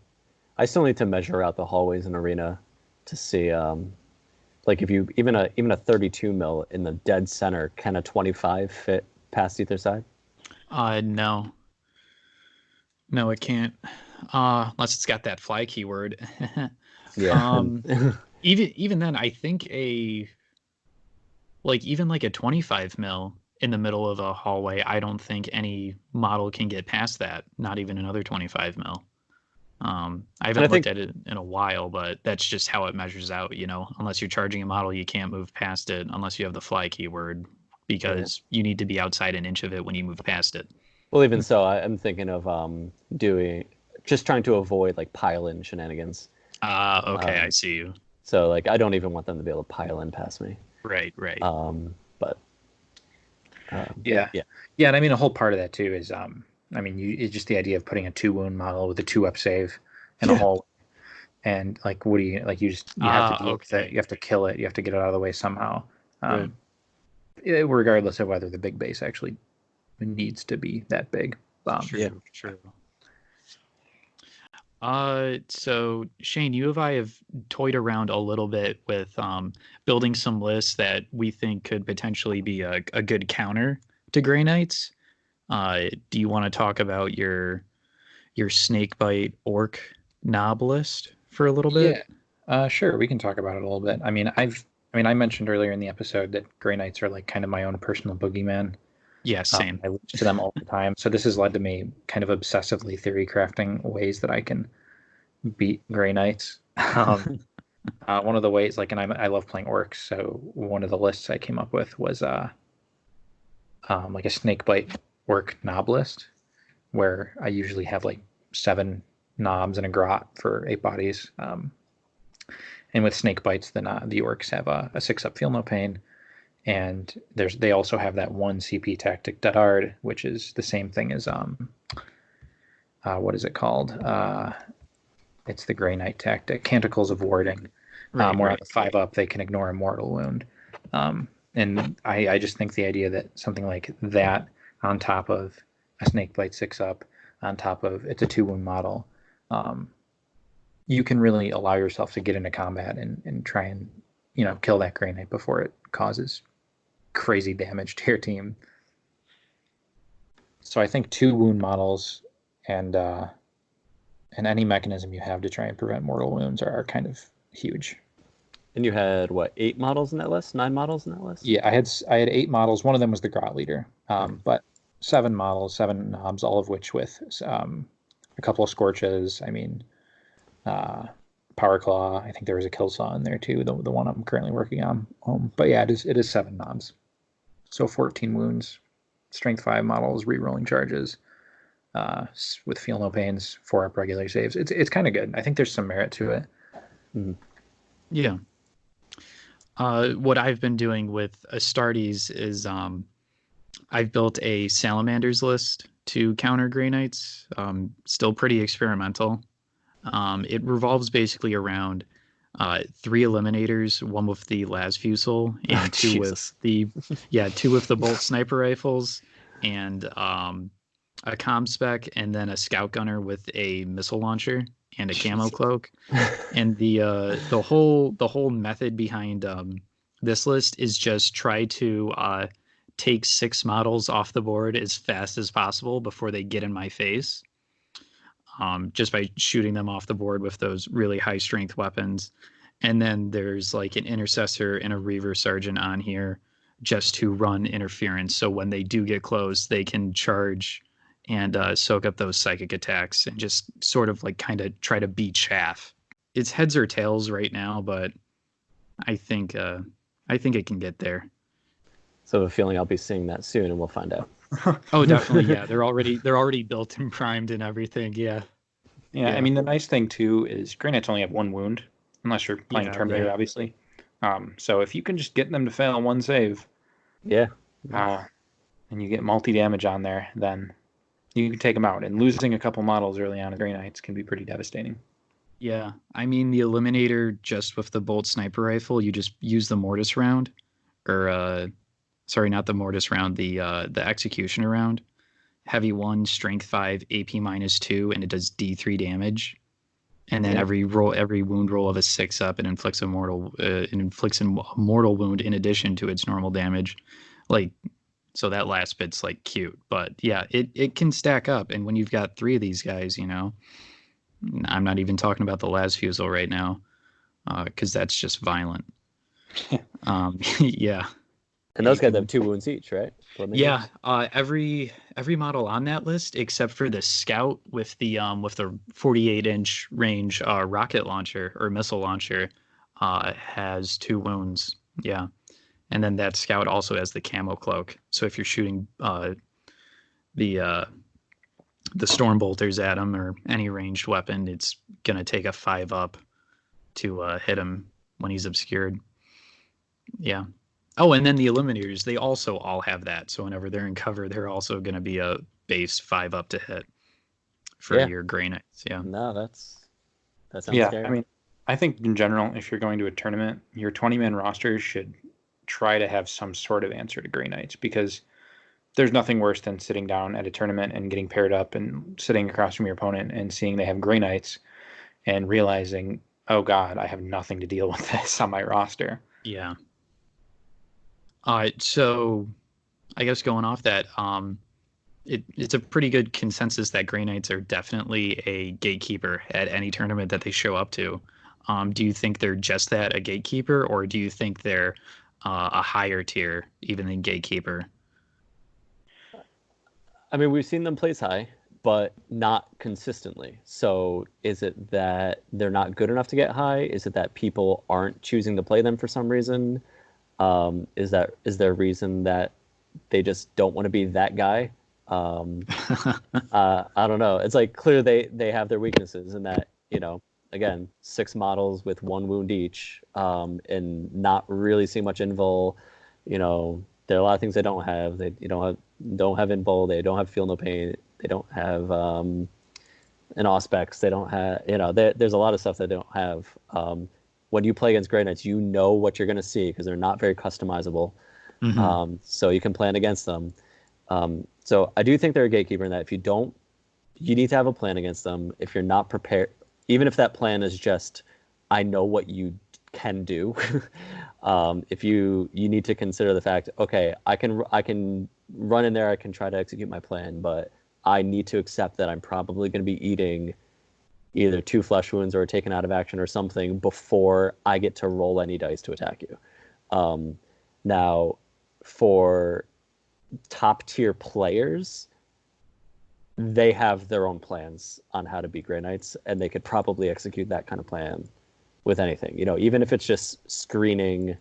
I still need to measure out the hallways in arena to see, like if you even a 32 mil in the dead center, can a 25 fit past either side? No, it can't. Unless it's got that fly keyword. Yeah. Even then, I think even like a 25 mil in the middle of a hallway, I don't think any model can get past that. Not even another 25 mil. I haven't looked at it in a while, but that's just how it measures out. Unless you're charging a model, you can't move past it unless you have the fly keyword, because you need to be outside an inch of it when you move past it. Well, even so, I'm thinking of trying to avoid like pile-in shenanigans. Okay, I see you. So like I don't even want them to be able to pile in past me. Right. But yeah. And I mean, a whole part of that too is it's just the idea of putting a 2 wound model with a 2-up save in a hallway, and like what do you like? You have to deal with it. You have to kill it. You have to get it out of the way somehow. Regardless of whether the big base actually needs to be that big. True. So Shane, you and I have toyed around a little bit with building some lists that we think could potentially be a good counter to Grey Knights. Do you want to talk about your Snakebite Orc Knob list for a little bit? Yeah, sure. We can talk about it a little bit. I mentioned earlier in the episode that Grey Knights are like kind of my own personal boogeyman. Yeah, same. I lose to them all the time. So this has led to me kind of obsessively theory crafting ways that I can beat Grey Knights. One of the ways, and I love playing orcs. So one of the lists I came up with was like a Snakebite Orc Knob list. where I usually have like 7 knobs and a grot for 8 bodies. And with snake bites, the orcs have a 6-up feel no pain, and they also have that 1 CP tactic Dadard, which is the same thing as what is it called? It's the Grey Knight tactic, Canticles of Warding. Where on the 5-up they can ignore a mortal wound. And I just think the idea that something like that on top of a snakebite 6-up, on top of it's a 2-wound model, you can really allow yourself to get into combat and try and kill that Grey Knight before it causes crazy damage to your team. So I think 2-wound models and any mechanism you have to try and prevent mortal wounds are kind of huge. And you had, what, 8 models in that list? 9 models in that list? Yeah, I had 8 models. One of them was the Grot Leader. But 7 models, 7 knobs, all of which with a couple of Scorches. I mean, Power Claw. I think there was a Kill Saw in there too, the one I'm currently working on. But yeah, it is 7 knobs. So 14 wounds, Strength 5 models, re-rolling charges, with Feel No Pains, 4-up regular saves. It's kind of good. I think there's some merit to it. Mm-hmm. Yeah. What I've been doing with Astartes is I've built a Salamanders list to counter Grey Knights. Still pretty experimental. It revolves basically around 3 Eliminators, 1 with the Las Fusel, and 2 with the Bolt Sniper Rifles, and a comm spec, and then a Scout Gunner with a missile launcher and a camo cloak. And the whole method behind this list is just try to take 6 models off the board as fast as possible before they get in my face, just by shooting them off the board with those really high strength weapons. And then there's like an Intercessor and a Reaver Sergeant on here just to run interference, so when they do get close they can charge and soak up those psychic attacks and just sort of like kind of try to beat chaff. It's heads or tails right now, but I think it can get there. So I have a feeling I'll be seeing that soon, and we'll find out. Oh, definitely, yeah. They're already built and primed and everything. Yeah. I mean, the nice thing too is Grey Knights only have 1 wound, unless you're playing Terminator, obviously. So if you can just get them to fail 1 save, and you get multi-damage on there, then you can take them out. And losing a couple models early on in Grey Knights can be pretty devastating. Yeah, I mean, the Eliminator, just with the Bolt Sniper Rifle, you just use the Mortis round, or sorry, not the Mortis round, the Executioner round. Heavy 1, Strength 5, AP -2, and it does D3 damage. And then every wound roll of a 6-up, it inflicts a mortal wound in addition to its normal damage. Like, so that last bit's like cute, but yeah, it can stack up. And when you've got 3 of these guys, I'm not even talking about the Las Fusel right now, because that's just violent. Yeah. And those guys have 2 wounds each, right? Yeah. Every model on that list, except for the Scout with the 48-inch range rocket launcher or missile launcher, has 2 wounds. Yeah. And then that Scout also has the camo cloak. So if you're shooting the Storm Bolters at him or any ranged weapon, it's gonna take a 5-up to hit him when he's obscured. Yeah. Oh, and then the Eliminators, they also all have that. So whenever they're in cover, they're also going to be a base 5-up to hit for your Grey Knights. Yeah. No, that sounds scary. I mean, I think in general, if you're going to a tournament, your 20-man roster should try to have some sort of answer to Grey Knights, because there's nothing worse than sitting down at a tournament and getting paired up and sitting across from your opponent and seeing they have Grey Knights and realizing, oh God, I have nothing to deal with this on my roster. Yeah. So I guess going off that, it's a pretty good consensus that Grey Knights are definitely a gatekeeper at any tournament that they show up to. Do you think they're just that, a gatekeeper, or do you think they're a higher tier even than gatekeeper? I mean, we've seen them place high, but not consistently. So is it that they're not good enough to get high? Is it that people aren't choosing to play them for some reason? Is there a reason that they just don't want to be that guy? I don't know. It's like clear they have their weaknesses in that, again, 6 models with 1 wound each, and not really see much invul. There are a lot of things they don't have. They don't have invul. They don't have feel no pain. They don't have an auspex. They don't have there's a lot of stuff they don't have. When you play against Grey Knights, you know what you're going to see because they're not very customizable. Mm-hmm. So you can plan against them. So I do think they're a gatekeeper in that if you don't, you need to have a plan against them. If you're not prepared, even if that plan is just, I know what you can do. If you need to consider the fact, okay, I can run in there, I can try to execute my plan, but I need to accept that I'm probably going to be eating either 2 flesh wounds or taken out of action or something before I get to roll any dice to attack you. Now, for top tier players, they have their own plans on how to beat Grey Knights, and they could probably execute that kind of plan with anything. Even if it's just screening,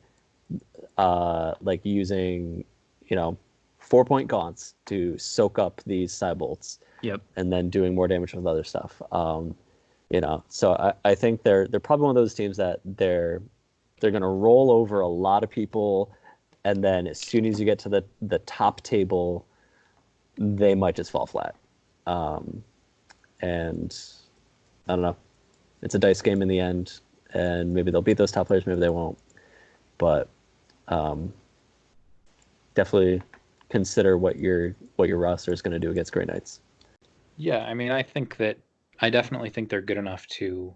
like using, 4-point gaunts to soak up these Cybolts. Yep. And then doing more damage with other stuff. So I think they're probably one of those teams that they're going to roll over a lot of people, and then as soon as you get to the top table, they might just fall flat. And I don't know. It's a dice game in the end, and maybe they'll beat those top players, maybe they won't. But definitely consider what your roster is going to do against Grey Knights. Yeah, I mean, I definitely think they're good enough to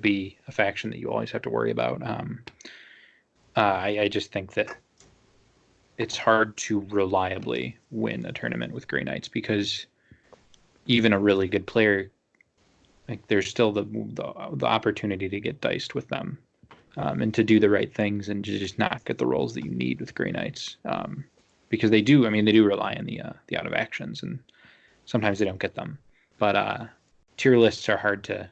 be a faction that you always have to worry about. I just think that it's hard to reliably win a tournament with Grey Knights because even a really good player, like there's still the opportunity to get diced with them, and to do the right things and to just not get the rolls that you need with Grey Knights, because they do rely on the out of actions, and sometimes they don't get them. But tier lists are hard to,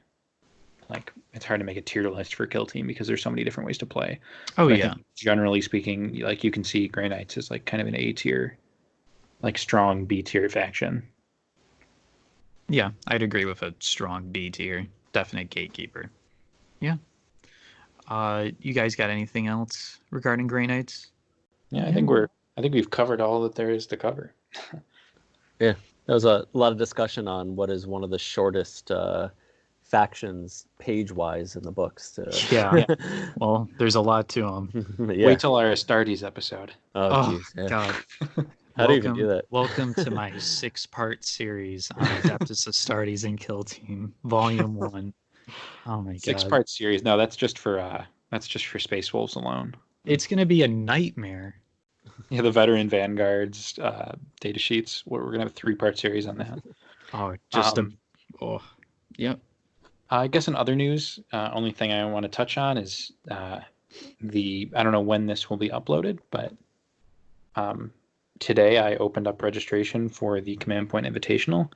it's hard to make a tier list for Kill Team because there's so many different ways to play. Oh, but yeah. Generally speaking, like you can see Grey Knights is like kind of an A tier, like strong B tier faction. Yeah, I'd agree with a strong B tier. Definite gatekeeper. Yeah. You guys got anything else regarding Grey Knights? Yeah, I think we've covered all that there is to cover. Yeah, there was a lot of discussion on what is one of the shortest factions page-wise in the books. Yeah. Well, there's a lot to them. Yeah. Wait till our Astartes episode. Oh, jeez. Yeah. God. How do you even do that? Welcome to my 6-part series on Adeptus Astartes and Kill Team, Volume 1. Oh my God. 6-part series. No, that's just for Space Wolves alone. It's gonna be a nightmare. Yeah, the veteran vanguards data sheets. We're gonna have a 3-part series on that. Oh, yep. I guess in other news, only thing I want to touch on is I don't know when this will be uploaded, but today I opened up registration for the Command Point Invitational,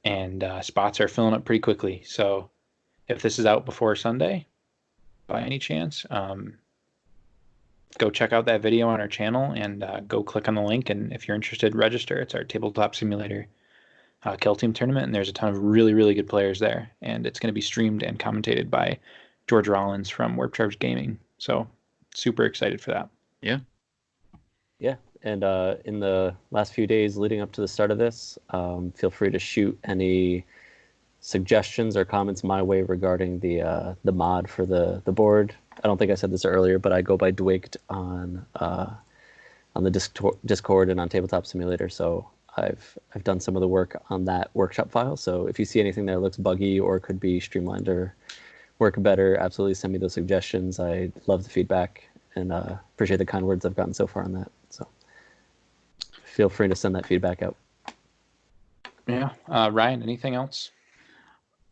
and spots are filling up pretty quickly. So if this is out before Sunday, by any chance, go check out that video on our channel and go click on the link. And if you're interested, register. It's our tabletop simulator Kill Team tournament, and there's a ton of really, really good players there. And it's going to be streamed and commentated by George Rollins from Warp Charge Gaming. So super excited for that. Yeah. Yeah. And in the last few days leading up to the start of this, feel free to shoot any suggestions or comments my way regarding the mod for the board. I don't think I said this earlier, but I go by Dwigged on the Discord and on Tabletop Simulator. So I've done some of the work on that workshop file. So if you see anything that looks buggy or could be streamlined or work better, absolutely send me those suggestions. I love the feedback and appreciate the kind words I've gotten so far on that. So feel free to send that feedback out. Yeah. Ryan, anything else?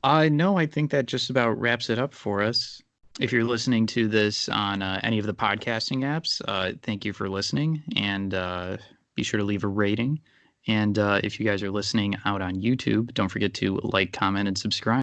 No, I think that just about wraps it up for us. If you're listening to this on any of the podcasting apps, thank you for listening, and be sure to leave a rating. And if you guys are listening out on YouTube, don't forget to like, comment, and subscribe.